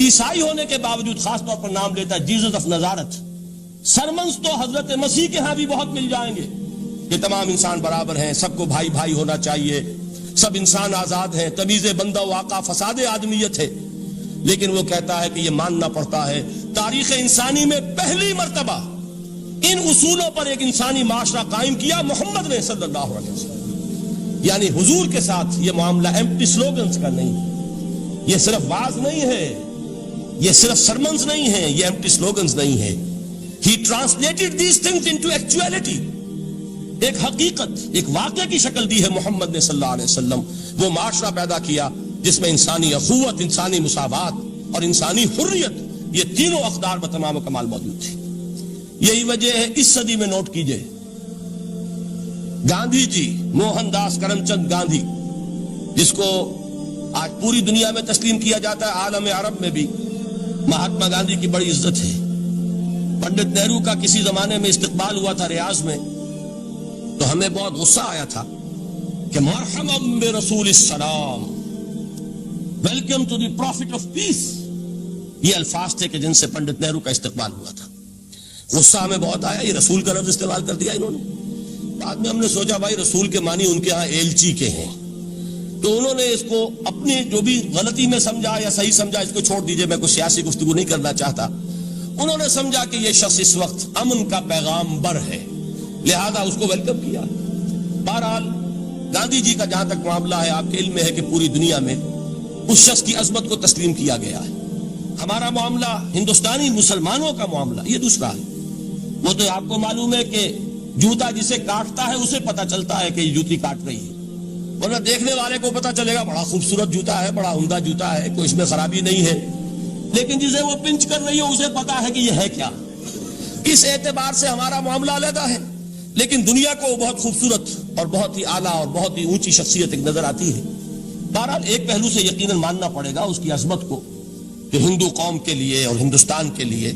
عیسائی ہونے کے باوجود خاص طور پر نام لیتا ہے جیسس آف نزارت. سرمنز تو حضرت مسیح کے ہاں بھی بہت مل جائیں گے کہ تمام انسان برابر ہیں، سب کو بھائی بھائی ہونا چاہیے، سب انسان آزاد ہیں، تمیز بندہ و آقا فساد آدمیت ہے. لیکن وہ کہتا ہے کہ یہ ماننا پڑتا ہے تاریخ انسانی میں پہلی مرتبہ ان اصولوں پر ایک انسانی معاشرہ قائم کیا محمد نے صلی اللہ علیہ وسلم. یعنی حضور کے ساتھ یہ معاملہ ایمپٹی سلوگنز کا نہیں ہے، یہ صرف واز نہیں ہے، یہ صرف سرمنز نہیں ہیں، یہ ایمپٹی سلوگنز نہیں ہے. He translated these things into actuality. ایک حقیقت، ایک واقعہ کی شکل دی ہے محمد نے صلی اللہ علیہ وسلم. وہ معاشرہ پیدا کیا جس میں انسانی اخوت، انسانی مساوات اور انسانی حریت، یہ تینوں اقدار میں تمام و کمال موجود تھی. یہی وجہ ہے اس صدی میں نوٹ کیجئے، گاندھی جی، موہن داس کرم چند گاندھی، جس کو آج پوری دنیا میں تسلیم کیا جاتا ہے، عالم عرب میں بھی مہاتما گاندھی کی بڑی عزت ہے. پنڈت نہرو کا کسی زمانے میں استقبال ہوا تھا ریاض میں، تو ہمیں بہت غصہ آیا تھا کہ مرحبا برسول السلام، welcome to the prophet of peace. یہ الفاظ تھے کہ جن سے پنڈت نہرو کا استقبال ہوا تھا. غصہ ہمیں بہت آیا، یہ رسول کا لفظ استعمال کر دیا انہوں نے. بعد میں ہم نے سوچا بھائی رسول کے معنی ان کے ہاں ایلچی کے ہیں، تو انہوں نے اس کو اپنی جو بھی غلطی میں سمجھا یا صحیح سمجھا، اس کو چھوڑ دیجئے، میں کوئی سیاسی گفتگو نہیں کرنا چاہتا. انہوں نے سمجھا کہ یہ شخص اس وقت امن کا پیغام بر ہے، لہذا اس کو ویلکم کیا. بہرحال گاندھی جی کا جہاں تک معاملہ ہے، آپ کے علم میں ہے کہ پوری دنیا میں اس شخص کی عظمت کو تسلیم کیا گیا ہے۔ ہمارا معاملہ، ہندوستانی مسلمانوں کا معاملہ، یہ دوسرا ہے۔ وہ تو آپ کو معلوم ہے کہ جوتا جسے کاٹتا ہے اسے پتا چلتا ہے کہ یہ جوتی کاٹ رہی ہے، ورنہ دیکھنے والے کو پتا چلے گا بڑا خوبصورت جوتا ہے، بڑا عمدہ جوتا ہے، کوئی اس میں خرابی نہیں ہے، لیکن جسے وہ پنچ کر رہی ہے اسے پتا ہے کہ یہ ہے کیا۔ اس اعتبار سے ہمارا معاملہ علیحدہ ہے، لیکن دنیا کو وہ بہت خوبصورت اور بہت ہی اعلیٰ اور بہت ہی اونچی شخصیت ایک نظر آتی ہے۔ بہرحال ایک پہلو سے یقیناً ماننا پڑے گا اس کی عظمت کو، کہ ہندو قوم کے لیے اور ہندوستان کے لیے،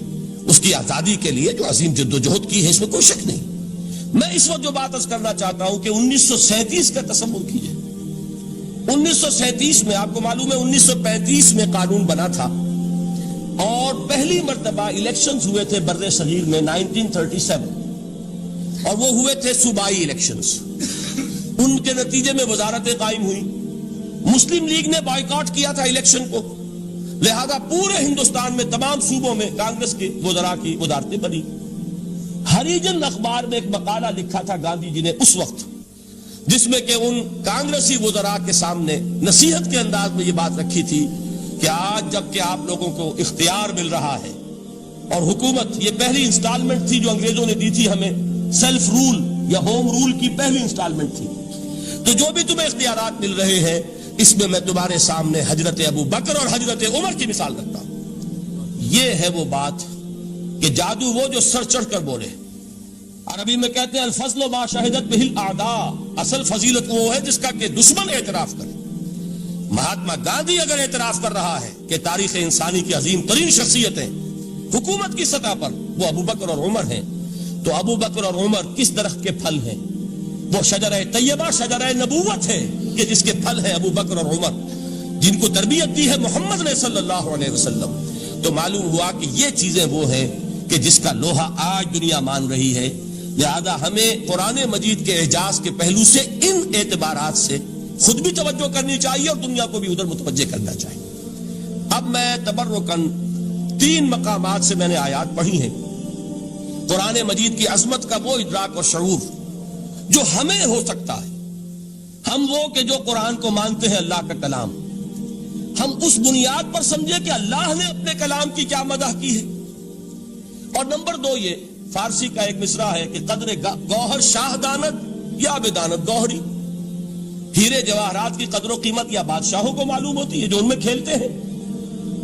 اس کی آزادی کے لیے جو عظیم جدوجہد کی ہے، اس میں کوئی شک نہیں۔ میں اس وقت جو بات عرض کرنا چاہتا ہوں کہ 1937 کا تصور کیجئے۔ 1937 میں آپ کو معلوم ہے 1935 میں قانون بنا تھا، اور پہلی مرتبہ الیکشنز ہوئے تھے بر صغیر میں 1937، اور وہ ہوئے تھے صوبائی الیکشنز۔ ان کے نتیجے میں وزارتیں قائم ہوئی، مسلم لیگ نے بائیکاٹ کیا تھا الیکشن کو، لہذا پورے ہندوستان میں تمام صوبوں میں کانگریس کے وزراء کی وزارتیں بنی۔ ہریجن اخبار میں ایک مقالہ لکھا تھا گاندھی جی نے اس وقت، جس میں کہ ان کانگریسی وزراء کے سامنے نصیحت کے انداز میں یہ بات رکھی تھی کہ آج جب کہ آپ لوگوں کو اختیار مل رہا ہے اور حکومت، یہ پہلی انسٹالمنٹ تھی جو انگریزوں نے دی تھی ہمیں، سیلف رول یا ہوم رول کی پہلی انسٹالمنٹ تھی، تو جو بھی تمہیں اختیارات مل رہے ہیں اس میں میں تمہارے سامنے حضرت ابو بکر اور حضرت عمر کی مثال رکھتا ہوں۔ یہ ہے وہ بات کہ جادو وہ جو سر چڑھ کر بولے۔ عربی میں کہتے ہیں الفضل ما شہدت بہ الاعداء، اصل فضیلت وہ ہے جس کا کہ دشمن اعتراف کرے۔ مہاتما گاندھی اگر اعتراف کر رہا ہے کہ تاریخ انسانی کی عظیم ترین شخصیتیں حکومت کی سطح پر وہ ابو بکر اور عمر ہیں، تو ابو بکر اور عمر کس درخت کے پھل ہیں؟ وہ شجرہ طیبہ، شجرہ نبوت ہے کہ جس کے پھل ہیں ابو بکر اور عمر، جن کو تربیت دی ہے محمد نے صلی اللہ علیہ وسلم۔ تو معلوم ہوا کہ یہ چیزیں وہ ہیں کہ جس کا لوہا آج دنیا مان رہی ہے، لہذا ہمیں قرآن مجید کے اعجاز کے پہلو سے ان اعتبارات سے خود بھی توجہ کرنی چاہیے اور دنیا کو بھی ادھر متوجہ کرنا چاہیے۔ اب میں تبرکاً 3 مقامات سے میں نے آیات پڑھی ہیں، قرآن مجید کی عظمت کا وہ ادراک اور شعور جو ہمیں ہو سکتا ہے، ہم وہ کہ جو قرآن کو مانتے ہیں اللہ کا کلام، ہم اس بنیاد پر سمجھے کہ اللہ نے اپنے کلام کی کیا مدح کی ہے۔ اور نمبر 2 یہ فارسی کا ایک مصرع ہے کہ قدر گوہر شاہ دانت یا بدانت گوہری، ہیرے جواہرات کی قدر و قیمت یا بادشاہوں کو معلوم ہوتی ہے جو ان میں کھیلتے ہیں،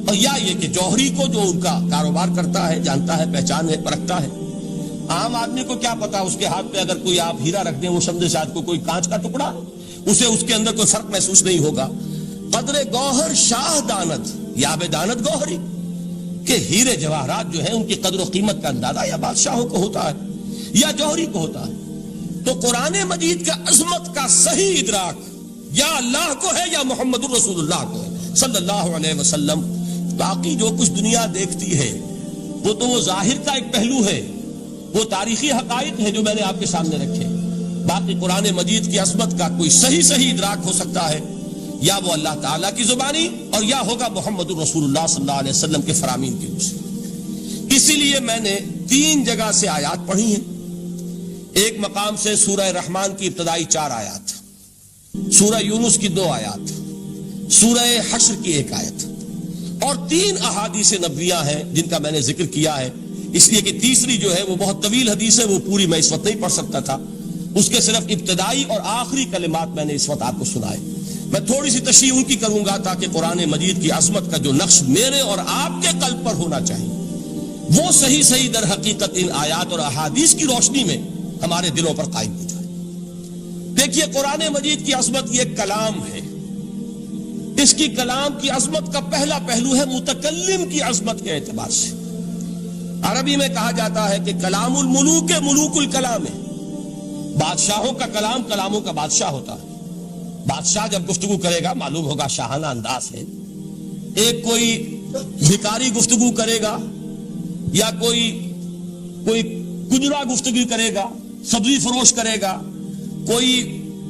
اور یا یہ کہ جوہری کو جو ان کا کاروبار کرتا ہے، جانتا ہے، پہچان ہے، پرکھتا ہے۔ عام آدمی کو کیا پتا، اس کے ہاتھ پہ اگر کوئی آپ ہیرا رکھ دیں، وہ سمجھے شاید کو کوئی کانچ کا ٹکڑا، اسے اس کے اندر کوئی فرق محسوس نہیں ہوگا۔ قدر گوہر شاہ دانت یا بدانت گوہری، کہ ہیرے جواہرات جو ہیں ان کی قدر و قیمت کا اندازہ یا بادشاہوں کو ہوتا ہے یا جوہری کو ہوتا ہے۔ تو قرآن مجید کا عظمت کا صحیح ادراک یا اللہ کو ہے یا محمد الرسول اللہ کو ہے صلی اللہ علیہ وسلم۔ باقی جو کچھ دنیا دیکھتی ہے وہ تو وہ ظاہر کا ایک پہلو ہے، وہ تاریخی حقائق ہیں جو میں نے آپ کے سامنے رکھے۔ باقی قرآن مجید کی عظمت کا کوئی صحیح ادراک ہو سکتا ہے یا وہ اللہ تعالیٰ کی زبانی اور یا ہوگا محمد الرسول اللہ صلی اللہ علیہ وسلم کے فرامین کی روح سے۔ اسی لیے میں نے 3 جگہ سے آیات پڑھی ہیں۔ ایک مقام سے سورہ رحمان کی ابتدائی 4 آیات، سورہ یونس کی 2 آیات، سورہ حشر کی 1 آیت، اور 3 احادیث نبویہ ہیں جن کا میں نے ذکر کیا ہے، اس لیے کہ تیسری جو ہے وہ بہت طویل حدیث ہے، وہ پوری میں اس وقت نہیں پڑھ سکتا تھا، اس کے صرف ابتدائی اور آخری کلمات میں نے اس وقت آپ کو سنائے۔ میں تھوڑی سی تشریح ان کی کروں گا تاکہ قرآن مجید کی عظمت کا جو نقش میرے اور آپ کے قلب پر ہونا چاہیے وہ صحیح در حقیقت ان آیات اور احادیث کی روشنی میں ہمارے دلوں پر قائم ہو جائے۔ دیکھیے قرآن مجید کی عظمت یہ کلام ہے، اس کی کلام کی عظمت کا پہلا پہلو ہے متکلم کی عظمت کے اعتبار سے۔ عربی میں کہا جاتا ہے کہ کلام الملوک ملوک الکلام ہے، بادشاہوں کا کلام کلاموں کا بادشاہ ہوتا ہے۔ بادشاہ جب گفتگو کرے گا معلوم ہوگا شاہانہ انداز ہے، ایک کوئی بھکاری گفتگو کرے گا یا کوئی کجرا گفتگو کرے گا، سبزی فروش کرے گا، کوئی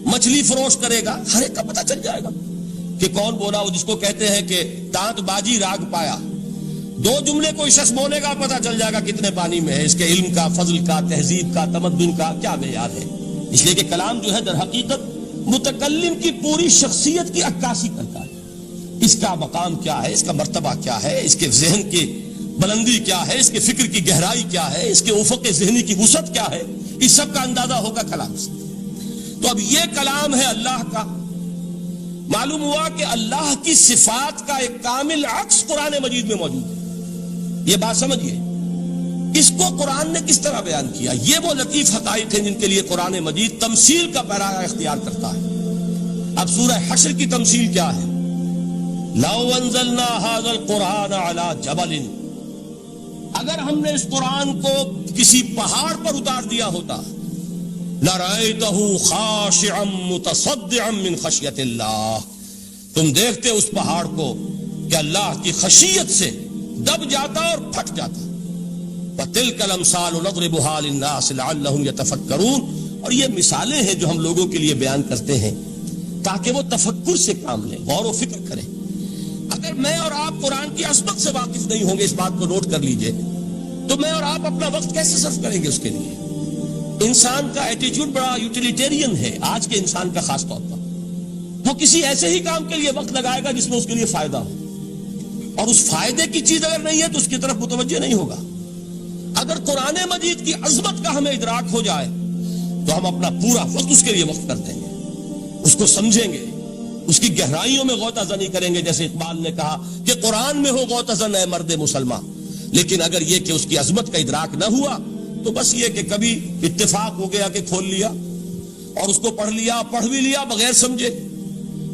مچھلی فروش کرے گا، ہر ایک کا پتہ چل جائے گا کہ کون بولا۔ وہ جس کو کہتے ہیں کہ تانت بازی راگ پایا، 2 جملے کوئی شخص بولے گا پتہ چل جائے گا کتنے پانی میں ہے، اس کے علم کا، فضل کا، تہذیب کا، تمدن کا کیا معیار ہے۔ اس لیے کہ کلام جو ہے در حقیقت متکلم کی پوری شخصیت کی عکاسی کرتا ہے. اس کا مقام کیا ہے، اس کا مرتبہ کیا ہے، اس کے ذہن کی بلندی کیا ہے، اس کے فکر کی گہرائی کیا ہے، اس کے افق ذہنی کی وسعت کیا ہے، اس سب کا اندازہ ہوگا کلام سے. تو اب یہ کلام ہے اللہ کا. معلوم ہوا کہ اللہ کی صفات کا ایک کامل عکس قرآن مجید میں موجود ہے. یہ بات سمجھیے. اس کو قرآن نے کس طرح بیان کیا؟ یہ وہ لطیف حقائق ہیں جن کے لیے قرآن مجید تمثیل کا پیرایا اختیار کرتا ہے. اب سورہ حشر کی تمثیل کیا ہے؟ لو انزلنا هذا القرآن على جبل، اگر ہم نے اس قرآن کو کسی پہاڑ پر اتار دیا ہوتا، لرأيته خاشعا متصدعا من خشیت اللہ، تم دیکھتے اس پہاڑ کو کہ اللہ کی خشیت سے دب جاتا اور پھٹ جاتا. وَتِلْكَ الْأَمْثَالُ نَضْرِبُهَا لِلنَّاسِ لَعَلَّهُمْ يَتَفَكَّرُونَ. اور یہ مثالیں ہیں جو ہم لوگوں کے لیے بیان کرتے ہیں تاکہ وہ تفکر سے کام لیں، غور و فکر کریں. اگر میں اور آپ قرآن کی عظمت سے واقف نہیں ہوں گے، اس بات کو نوٹ کر لیجئے، تو میں اور آپ اپنا وقت کیسے صرف کریں گے اس کے لیے؟ انسان کا ایٹیٹیوڈ بڑا یوٹیلیٹیرین ہے آج کے انسان کا خاص طور پر. وہ کسی ایسے ہی کام کے لیے وقت لگائے گا جس میں اس کے لیے فائدہ ہو، اور اس فائدے کی چیز اگر نہیں ہے تو اس کی طرف متوجہ نہیں ہوگا. اگر قرآن مجید کی عظمت کا ہمیں ادراک ہو جائے تو ہم اپنا پورا وقت اس کے لیے وقف کر دیں گے، اس کو سمجھیں گے، اس کی گہرائیوں میں غوطہ زنی کریں گے. جیسے اقبال نے کہا کہ قرآن میں ہو غوطہ زن اے مرد مسلمان. لیکن اگر یہ کہ اس کی عظمت کا ادراک نہ ہوا تو بس یہ کہ کبھی اتفاق ہو گیا کہ کھول لیا اور اس کو پڑھ لیا، پڑھ بھی لیا بغیر سمجھے،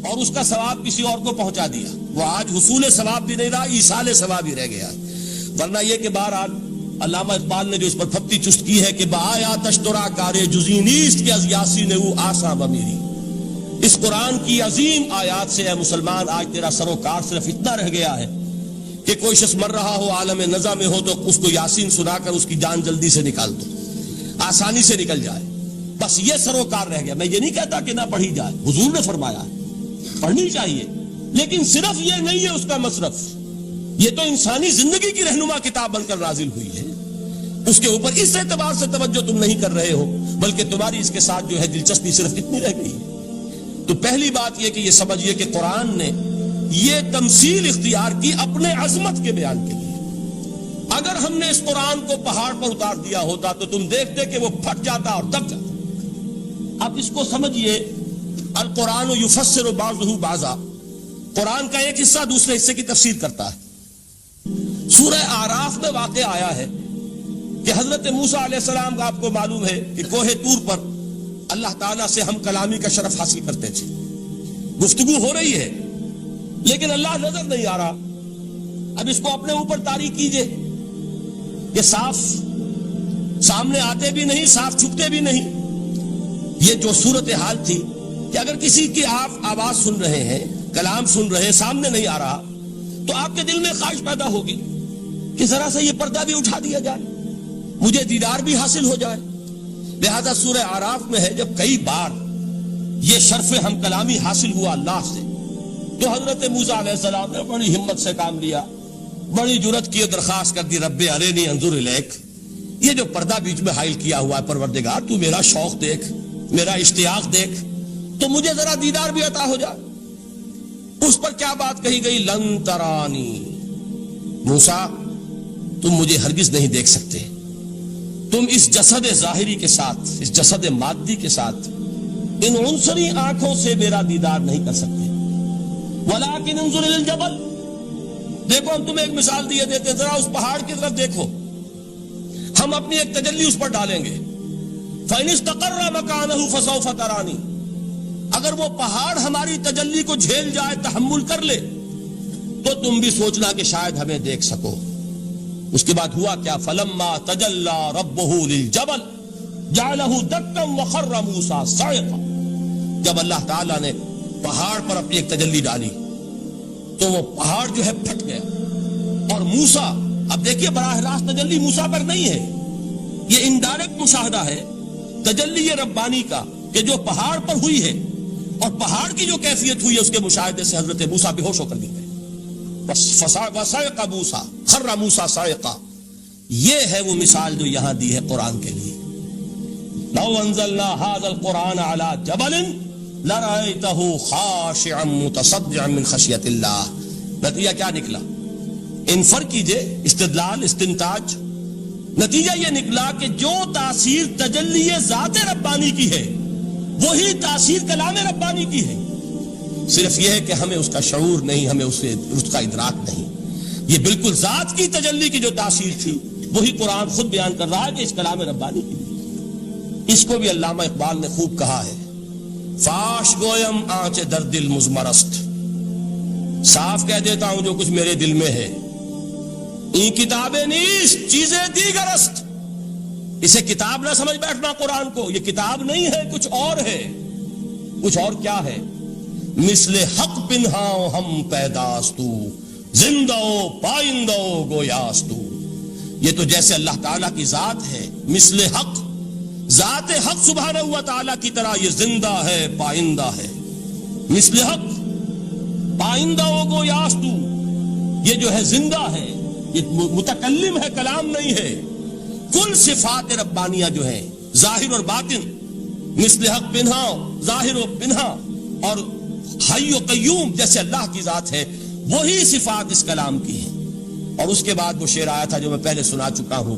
اور اس کا ثواب کسی اور کو پہنچا دیا. وہ آج حصول ثواب بھی نہیں رہا، ایصال ثواب ہی رہ گیا. ورنہ یہ کہ بہرحال علامہ اقبال نے جو اس پر پھپتی چست کی ہے کہ بایا تشترا کارے جزی نیست کے از یاسی نے وہ آسا بمیری. اس قرآن کی عظیم آیات سے اے مسلمان آج تیرا سروکار صرف اتنا رہ گیا ہے کہ کوئی شخص مر رہا ہو، عالم نزا میں ہو، تو اس کو یاسین سنا کر اس کی جان جلدی سے نکال دو، آسانی سے نکل جائے. بس یہ سروکار رہ گیا. میں یہ نہیں کہتا کہ نہ پڑھی جائے، حضور نے فرمایا ہے پڑھنی چاہیے، لیکن صرف یہ نہیں ہے اس کا مصرف. یہ تو انسانی زندگی کی رہنما کتاب بن کر نازل ہوئی ہے. اس کے اوپر اس اعتبار سے توجہ تم نہیں کر رہے ہو، بلکہ تمہاری اس کے ساتھ جو ہے دلچسپی صرف اتنی رہ گئی ہے. تو پہلی بات یہ کہ یہ سمجھیے کہ قرآن نے یہ تمثیل اختیار کی اپنے عظمت کے بیان کے لیے. اگر ہم نے اس قرآن کو پہاڑ پر اتار دیا ہوتا تو تم دیکھتے کہ وہ پھٹ جاتا اور دب جاتا. اب اس کو سمجھیے، القرآن یفسر بعضہ بعضا، قرآن کا ایک حصہ دوسرے حصے کی تفسیر کرتا ہے. سورہ اعراف میں واقع آیا ہے کہ حضرت موسیٰ علیہ السلام کا آپ کو معلوم ہے کہ کوہ طور پر اللہ تعالیٰ سے ہم کلامی کا شرف حاصل کرتے تھے. گفتگو ہو رہی ہے لیکن اللہ نظر نہیں آ رہا. اب اس کو اپنے اوپر طاری کیجئے، یہ صاف سامنے آتے بھی نہیں، صاف چھپتے بھی نہیں. یہ جو صورتحال تھی کہ اگر کسی کی آپ آواز سن رہے ہیں، کلام سن رہے ہیں، سامنے نہیں آ رہا، تو آپ کے دل میں خواہش پیدا ہوگی کہ ذرا سا یہ پردہ بھی اٹھا دیا جائے، مجھے دیدار بھی حاصل ہو جائے. لہذا سورہ اعراف میں ہے جب کئی بار یہ شرف ہم کلامی حاصل ہوا اللہ سے، تو حضرت موسیٰ علیہ السلام نے بڑی ہمت سے کام لیا، بڑی جرت کی، درخواست کر دی، رب ارینی انظر الیک. یہ جو پردہ بیچ میں حائل کیا ہوا ہے پروردگار، تو میرا شوق دیکھ، میرا اشتیاق دیکھ، تو مجھے ذرا دیدار بھی عطا ہو جائے. اس پر کیا بات کہی گئی؟ لن ترانی، موسیٰ تم مجھے ہرگز نہیں دیکھ سکتے، تم اس جسد ظاہری کے ساتھ، اس جسد مادی کے ساتھ، ان عنصری آنکھوں سے میرا دیدار نہیں کر سکتے. ولیکن انظر الی الجبل، دیکھو ہم تمہیں ایک مثال دیے دیتے ہیں، ذرا اس پہاڑ کی طرف دیکھو، ہم اپنی ایک تجلی اس پر ڈالیں گے. فإن استقر مکانہ فسوف ترانی، اگر وہ پہاڑ ہماری تجلی کو جھیل جائے، تحمل کر لے، تو تم بھی سوچنا کہ شاید ہمیں دیکھ سکو. اس کے بعد ہوا کیا؟ فلما تجلی ربہ للجبل جعلہ دکا وخر موسیٰ صعقا. جب اللہ تعالیٰ نے پہاڑ پر اپنی ایک تجلی ڈالی تو وہ پہاڑ جو ہے پھٹ گیا. اور موسیٰ، اب دیکھیے براہ راست تجلی موسیٰ پر نہیں ہے، یہ انڈائریکٹ مشاہدہ ہے تجلی ربانی کا کہ جو پہاڑ پر ہوئی ہے، اور پہاڑ کی جو کیفیت ہوئی ہے اس کے مشاہدے سے حضرت موسیٰ بے ہوش ہو کر گر گئے. وَصَعِقَ مُوسَىٰ خَرَّ مُوسَىٰ صَعِقًا. یہ ہے وہ مثال جو یہاں دی ہے قرآن کے لیے. لَوْ أَنزَلْنَا هَذَا الْقُرْآنَ عَلَىٰ جَبَلٍ لرأيته خاشعا متصدعا من خشیۃ اللہ. نتیجہ کیا نکلا؟ ان فرق کیجئے استدلال استنتاج. نتیجہ یہ نکلا کہ جو تاثیر تجلی ذات ربانی کی ہے وہی تاثیر کلام ربانی کی ہے. صرف یہ ہے کہ ہمیں اس کا شعور نہیں, ہمیں اس کا ادراک نہیں. یہ بالکل ذات کی تجلی کی جو تاثیر تھی وہی قرآن خود بیان کر رہا ہے کہ اس کلام ربانی کی. اس کو بھی علامہ اقبال نے خوب کہا ہے, فاش گویم آنچ در دل مزمرست, صاف کہہ دیتا ہوں جو کچھ میرے دل میں ہے. این کتابیں نیست چیزیں دیگرست. اسے کتاب نہ سمجھ بیٹھنا قرآن کو, یہ کتاب نہیں ہے, کچھ اور ہے. کچھ اور کیا ہے؟ مثل حق پنہاؤ ہم پیداستو, زندہ پائندہ گویاستو. یہ تو جیسے اللہ تعالیٰ کی ذات ہے مثل حق, ذات حق سبحانہ و تعالیٰ کی طرح یہ زندہ ہے, پائندہ ہے. مثل حق پائندہ گویاستو, یہ جو ہے زندہ ہے, یہ متکلم ہے, کلام نہیں ہے. کل صفات ربانیہ جو ہیں ظاہر اور باطن, مثل حق پنہا, ظاہر و پنہا, اور حی و قیوم جیسے اللہ کی ذات ہے, وہی صفات اس کلام کی ہیں. اور اس کے بعد وہ شعر آیا تھا جو میں پہلے سنا چکا ہوں,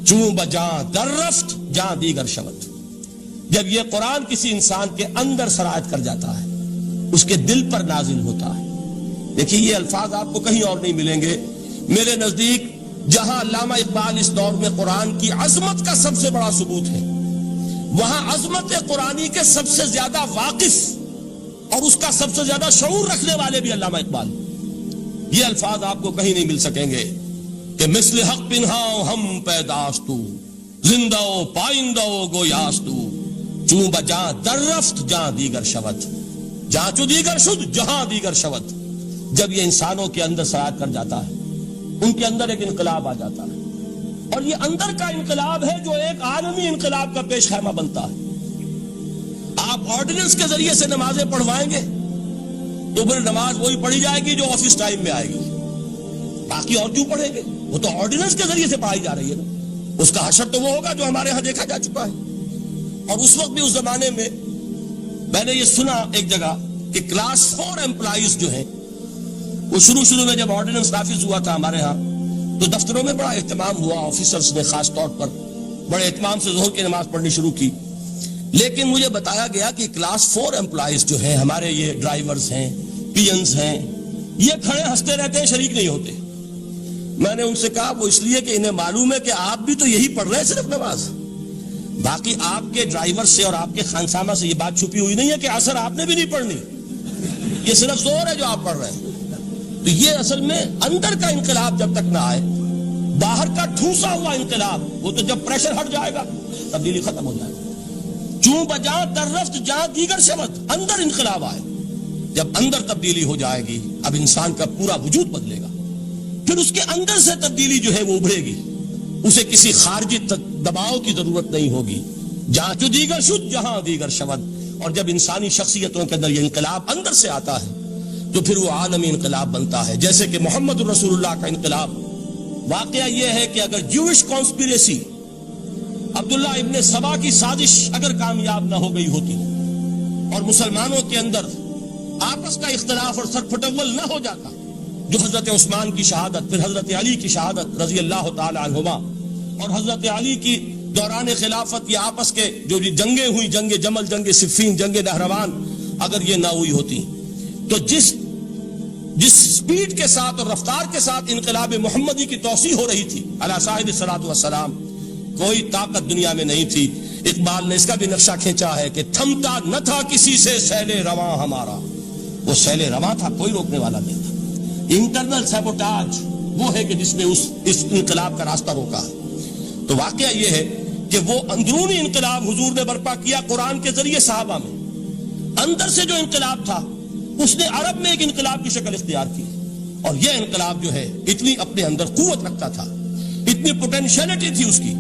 چوں بجاں در رفت جاں دیگر شود. جب یہ قرآن کسی انسان کے اندر سرایت کر جاتا ہے, اس کے دل پر نازل ہوتا ہے. دیکھیے یہ الفاظ آپ کو کہیں اور نہیں ملیں گے. میرے نزدیک جہاں علامہ اقبال اس دور میں قرآن کی عظمت کا سب سے بڑا ثبوت ہے, وہاں عظمت قرآنی کے سب سے زیادہ واقف اور اس کا سب سے زیادہ شعور رکھنے والے بھی علامہ اقبال. یہ الفاظ آپ کو کہیں نہیں مل سکیں گے کہ مثل حق پنہاؤ ہم پیداستو, زندہ پائندہ گویاستو, چوں بجاں در رفت جہاں دیگر شود, جہاں چو دیگر شد جہاں دیگر شود. جب یہ انسانوں کے اندر سرایت کر جاتا ہے, ان کے اندر ایک انقلاب آ جاتا ہے, اور یہ اندر کا انقلاب ہے جو ایک عالمی انقلاب کا پیش خیمہ بنتا ہے. آپ آرڈیننس کے ذریعے سے نمازیں پڑھوائیں گے تو پھر نماز وہی پڑھی جائے گی جو آفس ٹائم میں آئے گی, باقی اور کیوں پڑھیں گے؟ وہ تو آرڈیننس کے ذریعے سے پڑھائی جا رہی ہے نا. اس کا حشر تو وہ ہوگا جو ہمارے ہاں دیکھا جا چکا ہے. اور اس وقت بھی اس زمانے میں نے یہ سنا ایک جگہ کہ کلاس 4 امپلائیز جو ہیں وہ شروع میں جب آرڈیننس نافذ ہوا تھا ہمارے ہاں تو دفتروں میں بڑا اہتمام ہوا, آفیسرز نے خاص طور پر بڑے اہتمام سے ظہر کی نماز پڑھنی شروع کی. لیکن مجھے بتایا گیا کہ کلاس 4 امپلائیز جو ہیں ہمارے, یہ ڈرائیورز ہیں, پی اینز ہیں, یہ کھڑے ہنستے رہتے ہیں, شریک نہیں ہوتے. میں نے ان سے کہا وہ اس لیے کہ انہیں معلوم ہے کہ آپ بھی تو یہی پڑھ رہے ہیں صرف نماز, باقی آپ کے ڈرائیور سے اور آپ کے خانسامہ سے یہ بات چھپی ہوئی نہیں ہے کہ عصر آپ نے بھی نہیں پڑھنی, یہ صرف زور ہے جو آپ پڑھ رہے ہیں. تو یہ اصل میں اندر کا انقلاب جب تک نہ آئے, باہر کا ٹھوسا ہوا انقلاب, وہ تو جب پریشر ہٹ جائے گا تبدیلی ختم ہو جائے گا. چوں بجاں در رفت جہاں دیگر شود, اندر انقلاب آئے. جب اندر تبدیلی ہو جائے گی اب انسان کا پورا وجود بدلے گا, پھر اس کے اندر سے تبدیلی جو ہے وہ ابھرے گی, اسے کسی خارجی دباؤ کی ضرورت نہیں ہوگی. جہاں چو دیگر شد جہاں دیگر شود. اور جب انسانی شخصیتوں کے اندر یہ انقلاب اندر سے آتا ہے تو پھر وہ عالمی انقلاب بنتا ہے. جیسے کہ محمد رسول اللہ کا انقلاب. واقعہ یہ ہے کہ اگر جوش کانسپیریسی, عبداللہ ابن سبا کی سازش اگر کامیاب نہ ہو گئی ہوتی اور مسلمانوں کے اندر آپس کا اختلاف اور سر پھٹول نہ ہو جاتا, جو حضرت عثمان کی شہادت, پھر حضرت علی کی شہادت رضی اللہ تعالی عنہما, اور حضرت علی کی دوران خلافت یہ آپس کے جو جنگیں ہوئی, جنگ جمل, جنگ صفین, جنگ نہروان, اگر یہ نہ ہوئی ہوتی تو جس سپیڈ کے ساتھ اور رفتار کے ساتھ انقلاب محمدی کی توسیع ہو رہی تھی علی صاحب الصلاۃ والسلام, کوئی طاقت دنیا میں نہیں تھی. اقبال نے اس کا بھی نقشہ کھینچا ہے کہ تھمتا نہ تھا کسی سے سیل رواں ہمارا, وہ سیل رواں تھا, کوئی روکنے والا نہیں تھا. انٹرنل سیبوٹاج وہ ہے کہ جس نے اس انقلاب کا راستہ روکا ہے. تو واقعہ یہ ہے کہ وہ اندرونی انقلاب حضور نے برپا کیا قرآن کے ذریعے صحابہ میں. اندر سے جو انقلاب تھا اس نے عرب میں ایک انقلاب کی شکل اختیار کی, اور یہ انقلاب جو ہے اتنی اپنے اندر قوت رکھتا تھا, اتنی پوٹینشیلٹی تھی اس کی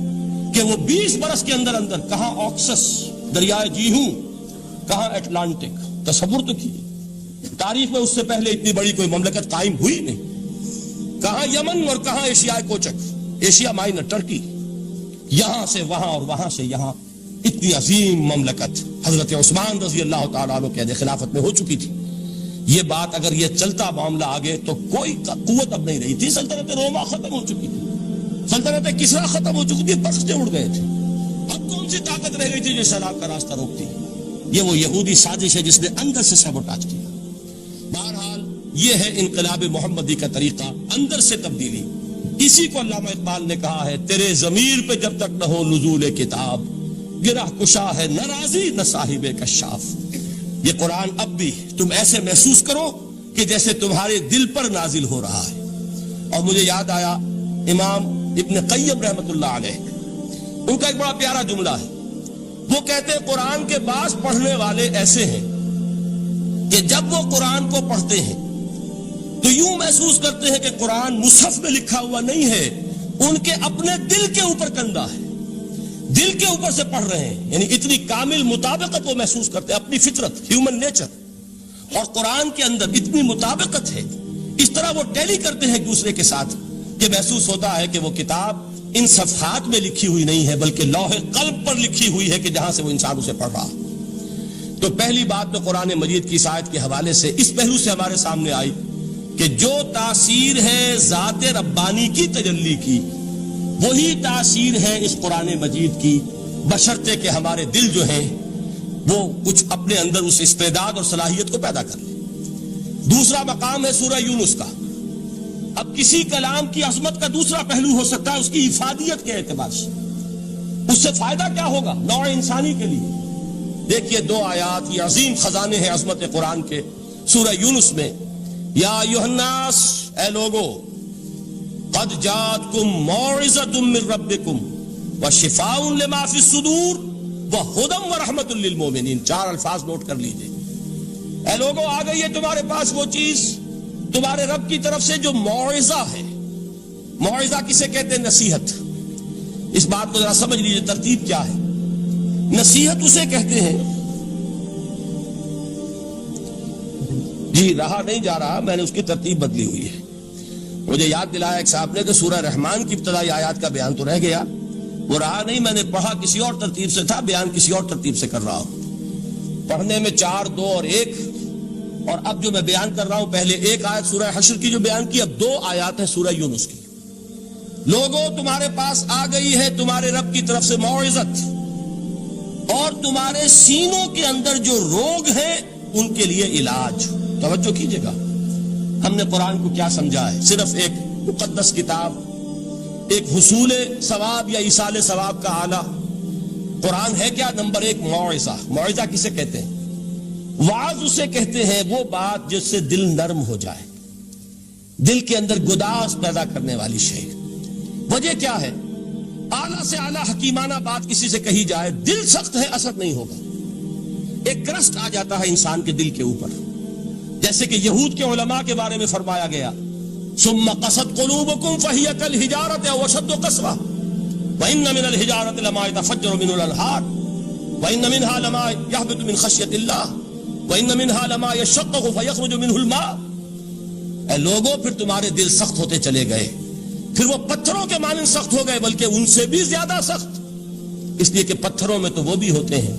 کہ وہ 20 برس کے اندر کہاں آکسس دریائے جیہوں, کہاں اٹلانٹک. تصور تو کیجیے تاریخ میں اس سے پہلے اتنی بڑی کوئی مملکت قائم ہوئی نہیں. کہاں یمن اور کہاں ایشیا کوچک, ایشیا مائنر ٹرکی, یہاں سے وہاں اور وہاں سے یہاں, اتنی عظیم مملکت. حضرت عثمان رضی اللہ تعالیٰ عنہ کے عہد خلافت میں ہو چکی تھی. یہ بات اگر یہ چلتا معاملہ آگے تو کوئی قوت اب نہیں رہی تھی. سلطنت روما ختم ہو چکی تھی, سلطنت کسرا ختم ہو چکی تھی, بخشتے اڑ گئے تھے. اب کون سی طاقت رہ گئی تھی جو اسلام کا راستہ روکتی؟ یہ وہ یہودی سازش ہے جس نے اندر سے سیبوٹاج کیا. بہرحال یہ ہے انقلاب محمدی کا طریقہ, اندر سے تبدیلی. اسی کو علامہ اقبال نے کہا ہے, تیرے ضمیر پہ جب تک نہ ہو نزول کتاب, گرہ کشا ہے نہ راضی نہ صاحب کشاف. یہ قرآن اب بھی تم ایسے محسوس کرو کہ جیسے تمہارے دل پر نازل ہو رہا ہے. اور مجھے یاد آیا امام ابن قیم رحمۃ اللہ علیہ, ان کا ایک بڑا پیارا جملہ ہے. وہ کہتے ہیں قرآن کے بعض پڑھنے والے ایسے ہیں کہ جب وہ قرآن کو پڑھتے ہیں تو یوں محسوس کرتے ہیں کہ قرآن مصحف میں لکھا ہوا نہیں ہے, ان کے اپنے دل کے اوپر کندہ ہے, دل کے اوپر سے پڑھ رہے ہیں. یعنی اتنی کامل مطابقت وہ محسوس کرتے ہیں, اپنی فطرت, ہیومن نیچر اور قرآن کے اندر اتنی مطابقت ہے. اس طرح وہ ٹیلی کرتے ہیں ایک دوسرے کے ساتھ کہ محسوس ہوتا ہے کہ وہ کتاب ان صفحات میں لکھی ہوئی نہیں ہے بلکہ لوح قلب پر لکھی ہوئی ہے کہ جہاں سے وہ انسان اسے پڑھ رہا. تو پہلی بات تو قرآن مجید کی آیت کے حوالے سے اس پہلو سے ہمارے سامنے آئی کہ جو تاثیر ہے ذات ربانی کی تجلی کی, وہی تاثیر ہے اس قرآن مجید کی, بشرطے کہ ہمارے دل جو ہیں وہ کچھ اپنے اندر اس استعداد اور صلاحیت کو پیدا کر لیں. دوسرا مقام ہے سورہ یونس کا. اب کسی کلام کی عظمت کا دوسرا پہلو ہو سکتا ہے اس کی افادیت کے اعتبار سے, اس سے فائدہ کیا ہوگا نوع انسانی کے لیے. دیکھیے دو آیات, یہ عظیم خزانے ہیں عظمت قرآن کے. سورہ یونس میں یا ایھا الناس, اے لوگو, قد جاءتکم موعظۃ من ربکم وشفاء لما فی الصدور وہدی ورحمۃ للمؤمنین. 4 الفاظ نوٹ کر لیجئے. اے لوگو, آ گئی ہے تمہارے پاس وہ چیز تمہارے رب کی طرف سے جو موعظہ ہے. موعظہ کسے کہتے ہیں؟ نصیحت. اس بات کو ذرا سمجھ لیجئے ترتیب کیا ہے. نصیحت اسے کہتے ہیں, جی رہا نہیں جا رہا, میں نے اس کی ترتیب بدلی ہوئی ہے. مجھے یاد دلایا ایک صاحب نے کہ سورہ رحمان کی ابتدائی آیات کا بیان تو رہ گیا, وہ رہا نہیں, میں نے پڑھا کسی اور ترتیب سے تھا, بیان کسی اور ترتیب سے کر رہا ہوں. پڑھنے میں 4, 2 اور 1, اور اب جو میں بیان کر رہا ہوں پہلے ایک آیت سورہ حشر کی جو بیان کی, اب 2 آیات ہیں سورہ یونس کی. لوگوں تمہارے پاس آ گئی ہے تمہارے رب کی طرف سے موعظت, اور تمہارے سینوں کے اندر جو روگ ہیں ان کے لیے علاج. توجہ کیجئے گا, ہم نے قرآن کو کیا سمجھا ہے؟ صرف ایک مقدس کتاب, ایک حصول ثواب یا ایصال ثواب کا آلہ. قرآن ہے کیا؟ نمبر 1 موعظہ. موعظہ کسے کہتے ہیں؟ وعظ اسے کہتے ہیں وہ بات جس سے دل نرم ہو جائے, دل کے اندر گداز پیدا کرنے والی شے. وجہ کیا ہے؟ اعلیٰ سے اعلیٰ حکیمانہ بات کسی سے کہی جائے, دل سخت ہے, اثر نہیں ہوگا. ایک کرسٹ آ جاتا ہے انسان کے دل کے اوپر, جیسے کہ یہود کے علماء کے بارے میں فرمایا گیا, ثم قست قلوبکم فہی کالحجارۃ او اشد قسوہ وان من الحجارۃ لما يتفجر منه الانہار وان منها لما يهبط من خشیۃ اللہ وان منها لما يشقق فيخرج منه الماء. اے لوگوں, پھر تمہارے دل سخت ہوتے چلے گئے, پھر وہ پتھروں کے مانند سخت ہو گئے, بلکہ ان سے بھی زیادہ سخت, اس لیے کہ پتھروں میں تو وہ بھی ہوتے ہیں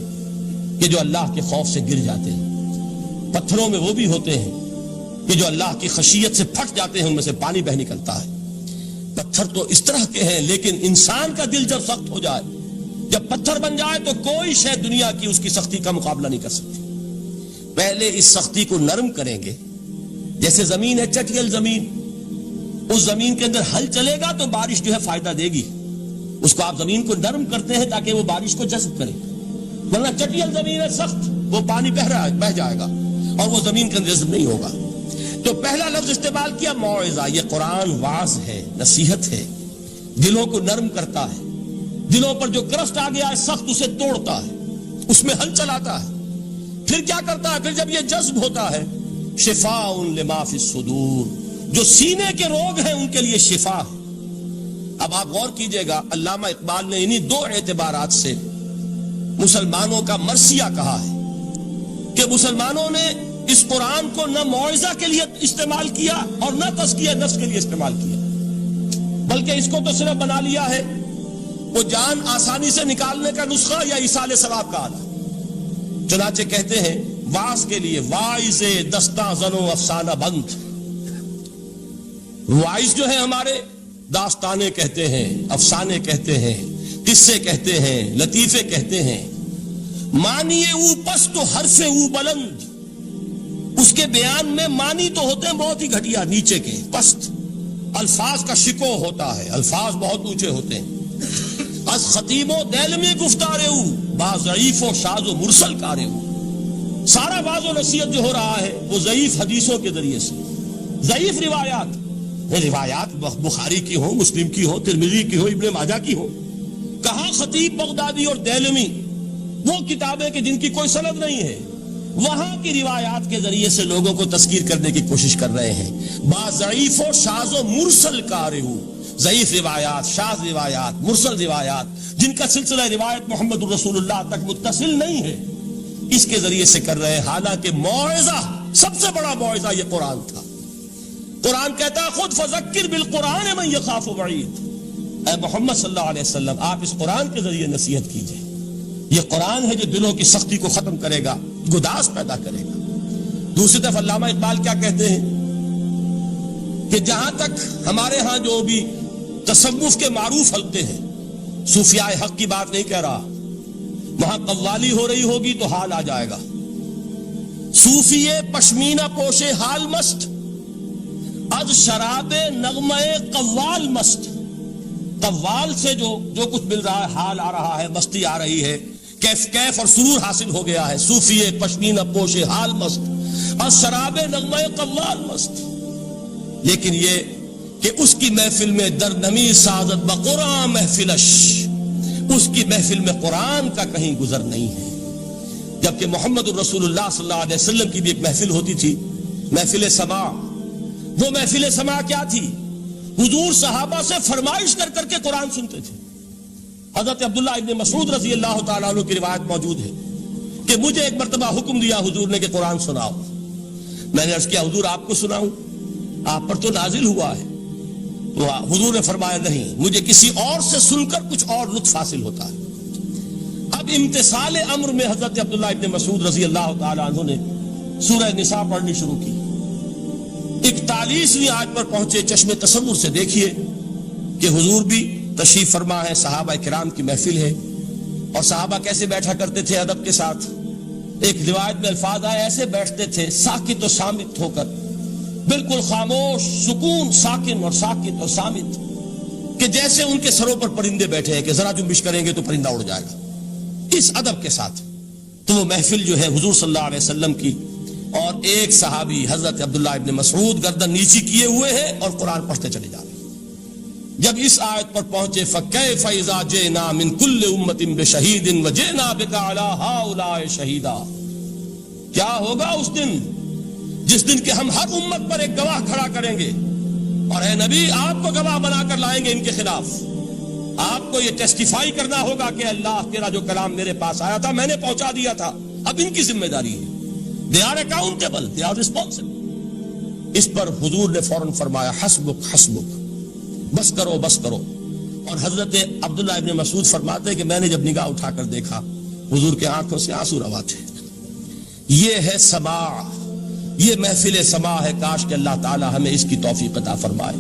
کہ جو اللہ کے خوف سے گر جاتے ہیں, پتھروں میں وہ بھی ہوتے ہیں کہ جو اللہ کی خشیت سے پھٹ جاتے ہیں, ان میں سے پانی بہ نکلتا ہے. پتھر تو اس طرح کے ہیں, لیکن انسان کا دل جب سخت ہو جائے, جب پتھر بن جائے, تو کوئی شے دنیا کی اس کی سختی کا مقابلہ نہیں کر سکتی. پہلے اس سختی کو نرم کریں گے, جیسے زمین ہے چٹیل زمین, اس زمین کے اندر ہل چلے گا تو بارش جو ہے فائدہ دے گی. اس کو آپ زمین کو نرم کرتے ہیں تاکہ وہ بارش کو جذب کرے, ورنہ چٹیل زمین ہے سخت, وہ پانی بہ جائے گا اور وہ زمین کے اندر جذب نہیں ہوگا. تو پہلا لفظ استعمال کیا موعظہ. یہ قرآن واعظ ہے, نصیحت ہے, دلوں کو نرم کرتا ہے, دلوں پر جو کرسٹ آ گیا ہے سخت اسے توڑتا ہے, اس میں ہل چلاتا ہے. پھر کیا کرتا ہے؟ پھر جب یہ جذب ہوتا ہے, شفاء لما فی الصدور, جو سینے کے روگ ہیں ان کے لیے شفا ہے. اب آپ غور کیجئے گا, علامہ اقبال نے انہی 2 اعتبارات سے مسلمانوں کا مرثیہ کہا ہے کہ مسلمانوں نے اس قرآن کو نہ موعظہ کے لیے استعمال کیا اور نہ تزکیہ نفس کے لیے استعمال کیا, بلکہ اس کو تو صرف بنا لیا ہے وہ جان آسانی سے نکالنے کا نسخہ یا ایصال ثواب کا آلہ. چنانچہ کہتے ہیں واعظ کے لیے واعظ دستاں زنو افسانہ بند، واعظ جو ہے ہمارے داستانے کہتے ہیں، افسانے کہتے ہیں، قصے کہتے ہیں، لطیفے کہتے ہیں، معنی او پست و حرف او بلند، اس کے بیان میں معنی تو ہوتے ہیں بہت ہی گھٹیا نیچے کے پست، الفاظ کا شکو ہوتا ہے، الفاظ بہت اونچے ہوتے ہیں، از خطیب و دیلمی گفتارے او با ضعیف و شاذ و مرسل کارے او، سارا واعظ و نصیحت جو ہو رہا ہے وہ ضعیف حدیثوں کے ذریعے سے، ضعیف روایات بخاری کی ہو، مسلم کی ہو، ترمذی کی ہو، ابن ماجہ کی ہو، کہاں خطیب بغدادی اور دیلمی وہ کتابیں کہ جن کی کوئی سند نہیں ہے، وہاں کی روایات کے ذریعے سے لوگوں کو تذکیر کرنے کی کوشش کر رہے ہیں، با ضعیف و شاذ و مرسل کارے ہو، ضعیف روایات، شاذ روایات، مرسل روایات جن کا سلسلہ روایت محمد الرسول اللہ تک متصل نہیں ہے، اس کے ذریعے سے کر رہے ہیں، حالانکہ موعظہ سب سے بڑا موعظہ یہ قرآن تھا۔ قرآن کہتا ہے خود فذکر بالقرآن من یخاف وعید، اے محمد صلی اللہ علیہ وسلم آپ اس قرآن کے ذریعے نصیحت کیجئے، یہ قرآن ہے جو دلوں کی سختی کو ختم کرے گا، گداز پیدا کرے گا۔ دوسری طرف علامہ اقبال کیا کہتے ہیں کہ جہاں تک ہمارے ہاں جو بھی تصوف کے معروف حلقے ہیں، صوفیاء حق کی بات نہیں کہہ رہا، وہاں قوالی ہو رہی ہوگی تو حال آ جائے گا، صوفی پشمینہ پوشے حال مست، از شراب نغمہ قوال مست، قوال سے جو کچھ مل رہا ہے، حال آ رہا ہے، مستی آ رہی ہے، کیف اور سرور حاصل ہو گیا ہے، صوفی پشمینہ پوش حال مست، از شراب نغمہ قوال مست، لیکن یہ کہ اس کی محفل میں درنمی سازت بقرآن محفلش، اس کی محفل میں قرآن کا کہیں گزر نہیں ہے، جبکہ محمد الرسول اللہ صلی اللہ علیہ وسلم کی بھی ایک محفل ہوتی تھی، محفل سماع۔ وہ محفل سماع کیا تھی؟ حضور صحابہ سے فرمائش کر کر کے قرآن سنتے تھے۔ حضرت عبداللہ ابن مسعود رضی اللہ تعالیٰ عنہ کی روایت موجود ہے کہ مجھے ایک مرتبہ حکم دیا حضور نے کہ قرآن سناؤ، میں نے عرض کیا حضور آپ کو سناؤں، آپ پر تو نازل ہوا ہے، تو حضور نے فرمایا نہیں، مجھے کسی اور سے سن کر کچھ اور لطف حاصل ہوتا ہے۔ اب امتثال امر میں حضرت عبداللہ ابن مسعود رضی اللہ تعالیٰ عنہ نے سورہ نساء پڑھنی شروع کی، 41ویں آیت پر پہنچے، چشم تصور سے دیکھیے کہ حضور بھی تشریف فرما ہے، صحابہ کرام کی محفل ہے، اور صحابہ کیسے بیٹھا کرتے تھے ادب کے ساتھ، ایک روایت میں الفاظ آئے ایسے بیٹھتے تھے ساکت و صامت ہو کر، بالکل خاموش، سکون، ساکن اور ساکت اور صامت، کہ جیسے ان کے سروں پر پرندے بیٹھے ہیں کہ ذرا جنبش کریں گے تو پرندہ اڑ جائے گا، اس ادب کے ساتھ۔ تو وہ محفل جو ہے حضور صلی اللہ علیہ وسلم کی، اور ایک صحابی حضرت عبداللہ ابن مسعود گردن نیچی کیے ہوئے ہیں اور قرآن پڑھتے چلے جا رہے ہیں۔ جب اس آیت پر پہنچے فَكَيْفَ إِذَا جِئْنَا مِن كُلِّ أُمَّةٍ بِشَهِيدٍ وَجِئْنَا بِكَ عَلَى هَؤُلَاءِ شَهِيدًا، کیا ہوگا اس دن جس دن کہ ہم ہر امت پر ایک گواہ کھڑا کریں گے، اور اے نبی آپ کو گواہ بنا کر لائیں گے ان کے خلاف، آپ کو یہ ٹیسٹیفائی کرنا ہوگا کہ اللہ تیرا جو کلام میرے پاس آیا تھا میں نے پہنچا دیا تھا، اب ان کی ذمہ داری ہے، they are accountable, they are responsible۔ اس پر حضور نے فوراً فرمایا حسبک حسبک، بس کرو بس کرو، اور حضرت عبداللہ ابن مسعود فرماتے ہیں کہ میں نے جب نگاہ اٹھا کر دیکھا حضور کے آنکھوں سے آنسو روا تھے۔ یہ ہے سماع، یہ محفل سماع ہے، کاش کہ اللہ تعالی ہمیں اس کی توفیق عطا فرمائے۔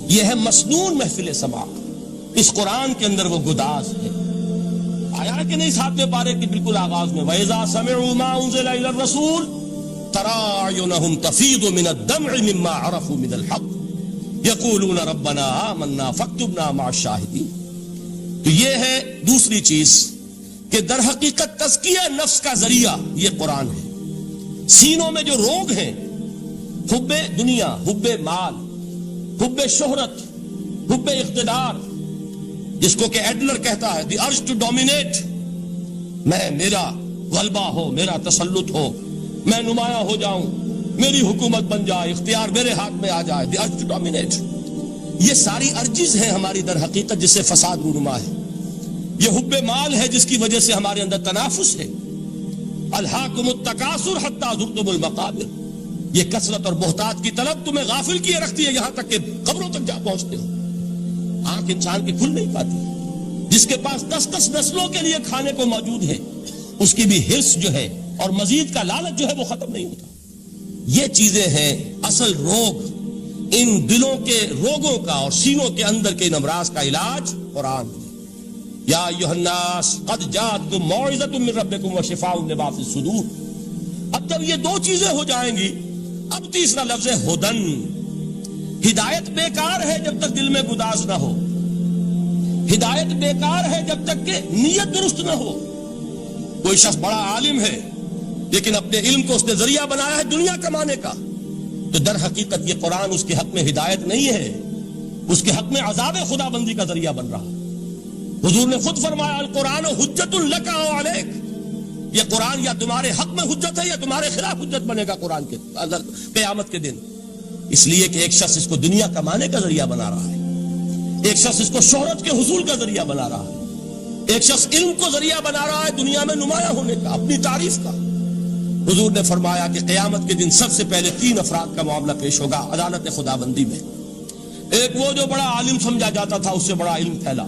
یہ ہے مسنون محفل سماع، اس قرآن کے اندر وہ گداز ہے، آیا کہ نہیں 7ویں پارے کی بالکل آغاز میں وَإِذَا سَمِعُوا مَا أُنزِلَ إِلَى الرَّسُولِ تَرَىٰ أَعْيُنَهُمْ تَفِيضُ مِنَ الدَّمْعِ مِمَّا عَرَفُوا مِنَ الْحَقِّ يَقُولُونَ رَبَّنَا آمَنَّا فَاكْتُبْنَا مَعَ الشَّاهِدِينَ۔ تو یہ ہے دوسری چیز کہ در حقیقت تزکیہ نفس کا ذریعہ یہ قرآن ہے۔ سینوں میں جو روگ ہیں، حب دنیا، حب مال، حب شہرت، حب اقتدار، جس کو کہ ایڈلر کہتا ہے دی ارج ٹو ڈومینیٹ، میرا غلبہ ہو، میرا تسلط ہو، میں نمایاں ہو جاؤں، میری حکومت بن جائے، اختیار میرے ہاتھ میں آ جائے، دی ارج ٹو ڈومینیٹ، یہ ساری ارجز ہیں ہماری در حقیقت جس سے فساد رونما ہے۔ یہ حب مال ہے جس کی وجہ سے ہمارے اندر تنافس ہے، الہاکم التکاثر حتی زرتم المقابر، یہ کثرت اور بہتات کی طلب تمہیں غافل کیے رکھتی ہے یہاں تک کہ قبروں تک جا پہنچتے ہو، آنکھ انسان کی کھل نہیں پاتی۔ جس کے پاس 10 نسلوں کے لیے کھانے کو موجود ہے، اس کی بھی حرص جو ہے اور مزید کا لالچ جو ہے وہ ختم نہیں ہوتا. یہ چیزیں ہیں اصل روگ. ان دلوں کے روگوں کا اور سینوں کے اندر کے ان امراض کا علاج قرآن. یا ایھا الناس قد جاءتکم موعظۃ من ربکم وشفاء لما فی الصدور. اب جب یہ دو چیزیں ہو جائیں گی, اب تیسرا لفظ ہے ہدن. ہدایت بیکار ہے جب تک دل میں گداز نہ ہو. ہدایت بیکار ہے جب تک کہ نیت درست نہ ہو. کوئی شخص بڑا عالم ہے لیکن اپنے علم کو اس نے ذریعہ بنایا ہے دنیا کمانے کا, تو در حقیقت یہ قرآن اس کے حق میں ہدایت نہیں ہے, اس کے حق میں عذاب خدا بندی کا ذریعہ بن رہا. حضور نے خود فرمایا القرآن حجت لک او علیک. یہ قرآن یا تمہارے حق میں حجت ہے یا تمہارے خلاف حجت بنے گا قرآن کے قیامت کے دن. اس لیے کہ ایک شخص اس کو دنیا کمانے کا ذریعہ بنا رہا ہے, ایک شخص اس کو شہرت کے حصول کا ذریعہ بنا رہا ہے, ایک شخص علم کو ذریعہ بنا رہا ہے دنیا میں نمایاں ہونے کا, اپنی تعریف کا. حضور نے فرمایا کہ قیامت کے دن سب سے پہلے 3 افراد کا معاملہ پیش ہوگا عدالت خدا بندی میں. ایک وہ جو بڑا عالم سمجھا جاتا تھا, اس سے بڑا علم پھیلا.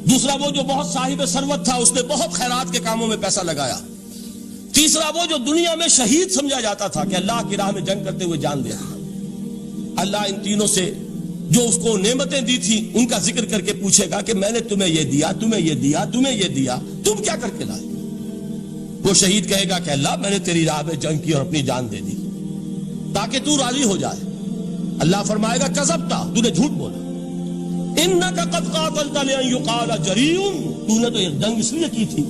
دوسرا وہ جو بہت صاحب ثروت تھا, اس نے بہت خیرات کے کاموں میں پیسہ لگایا. تیسرا وہ جو دنیا میں شہید سمجھا جاتا تھا کہ اللہ کی راہ میں جنگ کرتے ہوئے جان دیا. اللہ ان تینوں سے جو اس کو نعمتیں دی تھی ان کا ذکر کر کے پوچھے گا کہ میں نے تمہیں یہ دیا, تمہیں یہ دیا, تمہیں یہ دیا, تم کیا کر کے لائے؟ وہ شہید کہے گا کہ اللہ میں نے تیری راہ میں جنگ کی اور اپنی جان دے دی تاکہ تو راضی ہو جائے. اللہ فرمائے گا کذبتا, تو نے جھوٹ بولا. انک قد قاتلت لان یقال جریء, تو نے تو یہ جنگ اس لیے کی تھی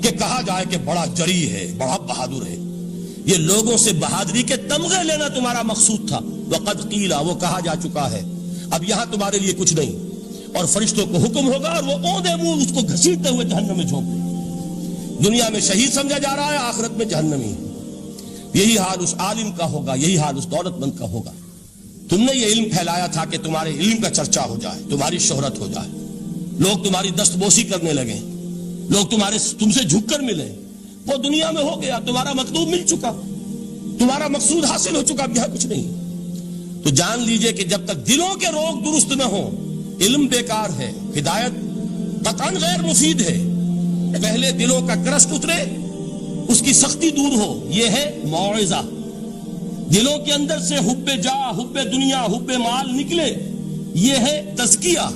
کہ کہا جائے کہ بڑا جری ہے, بڑا بہادر ہے. یہ لوگوں سے بہادری کے تمغے لینا تمہارا مقصود تھا. وقد قیل, وہ کہا جا چکا ہے, اب یہاں تمہارے لیے کچھ نہیں. اور فرشتوں کو حکم ہوگا اور وہ اوندے منہ اس کو گھسیٹتے ہوئے جہنم میں جھونک دیں. دنیا میں شہید سمجھا جا رہا ہے, آخرت میں جہنمی. یہی حال اس عالم کا ہوگا, یہی حال اس دولت مند کا ہوگا. تم نے یہ علم پھیلایا تھا کہ تمہارے علم کا چرچا ہو جائے, تمہاری شہرت ہو جائے, لوگ تمہاری دستبوسی کرنے لگیں, لوگ تم سے جھک کر ملیں. وہ دنیا میں ہو گیا, تمہارا مطلوب مل چکا, تمہارا مقصود حاصل ہو چکا, اب یہاں کچھ نہیں. تو جان لیجئے کہ جب تک دلوں کے روگ درست نہ ہوں, علم بیکار ہے, ہدایت قطعاً غیر مفید ہے. پہلے دلوں کا کرشٹ اترے, اس کی سختی دور ہو, یہ ہے موعظہ. دلوں کے اندر سے حب جاہ, حب دنیا, حب مال نکلے, یہ ہے تزکیہ.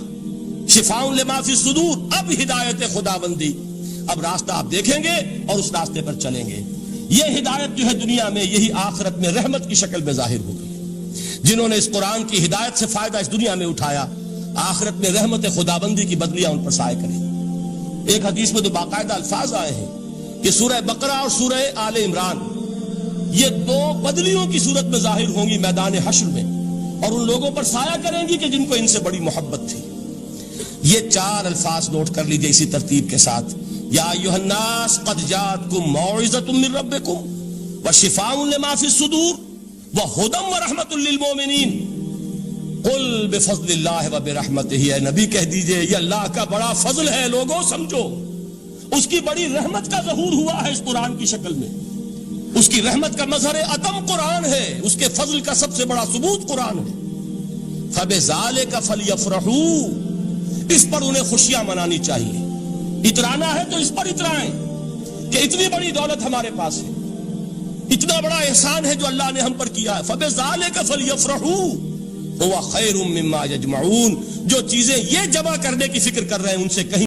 شفاء لما فی الصدور, اب ہدایت خدا بندی. اب راستہ آپ دیکھیں گے اور اس راستے پر چلیں گے. یہ ہدایت جو ہے دنیا میں, یہی آخرت میں رحمت کی شکل میں ظاہر ہوگی. جنہوں نے اس قرآن کی ہدایت سے فائدہ اس دنیا میں اٹھایا, آخرت میں رحمت خدابندی کی بدلیاں ان پر سائے کریں. ایک حدیث میں تو باقاعدہ الفاظ آئے ہیں کہ سورہ بقرہ اور سورہ آل عمران یہ 2 بدلیوں کی صورت میں ظاہر ہوں گی میدان حشر میں, اور ان لوگوں پر سایہ کریں گی کہ جن کو ان سے بڑی محبت تھی. یہ 4 الفاظ نوٹ کر لیجئے اسی ترتیب کے ساتھ. یا ایھا الناس قد جاءتکم موعظۃ من ربکم وشفاء لما فی الصدور وہدی ورحمۃ للمؤمنین. قل بفضل اللہ وبرحمتہ, اے نبی کہہ دیجئے یہ اللہ کا بڑا فضل ہے, لوگوں سمجھو. اس کی بڑی رحمت کا ظہور ہوا ہے اس قرآن کی شکل میں. اس کی رحمت کا مظہر عدم قرآن ہے, اس کے فضل کا سب سے بڑا ثبوت قرآن ہے. فبذالک فلیفرحوا, اس پر انہیں خوشیاں منانی چاہیے. اترانا ہے تو اس پر اترائیں کہ اتنی بڑی دولت ہمارے پاس ہے, اتنا بڑا احسان ہے جو اللہ نے ہم پر کیا ہے. فبذالک فلیفرحوا هو خیر مما یجمعون, جو چیزیں یہ جمع کرنے کی فکر کر رہے ہیں ان سے کہیں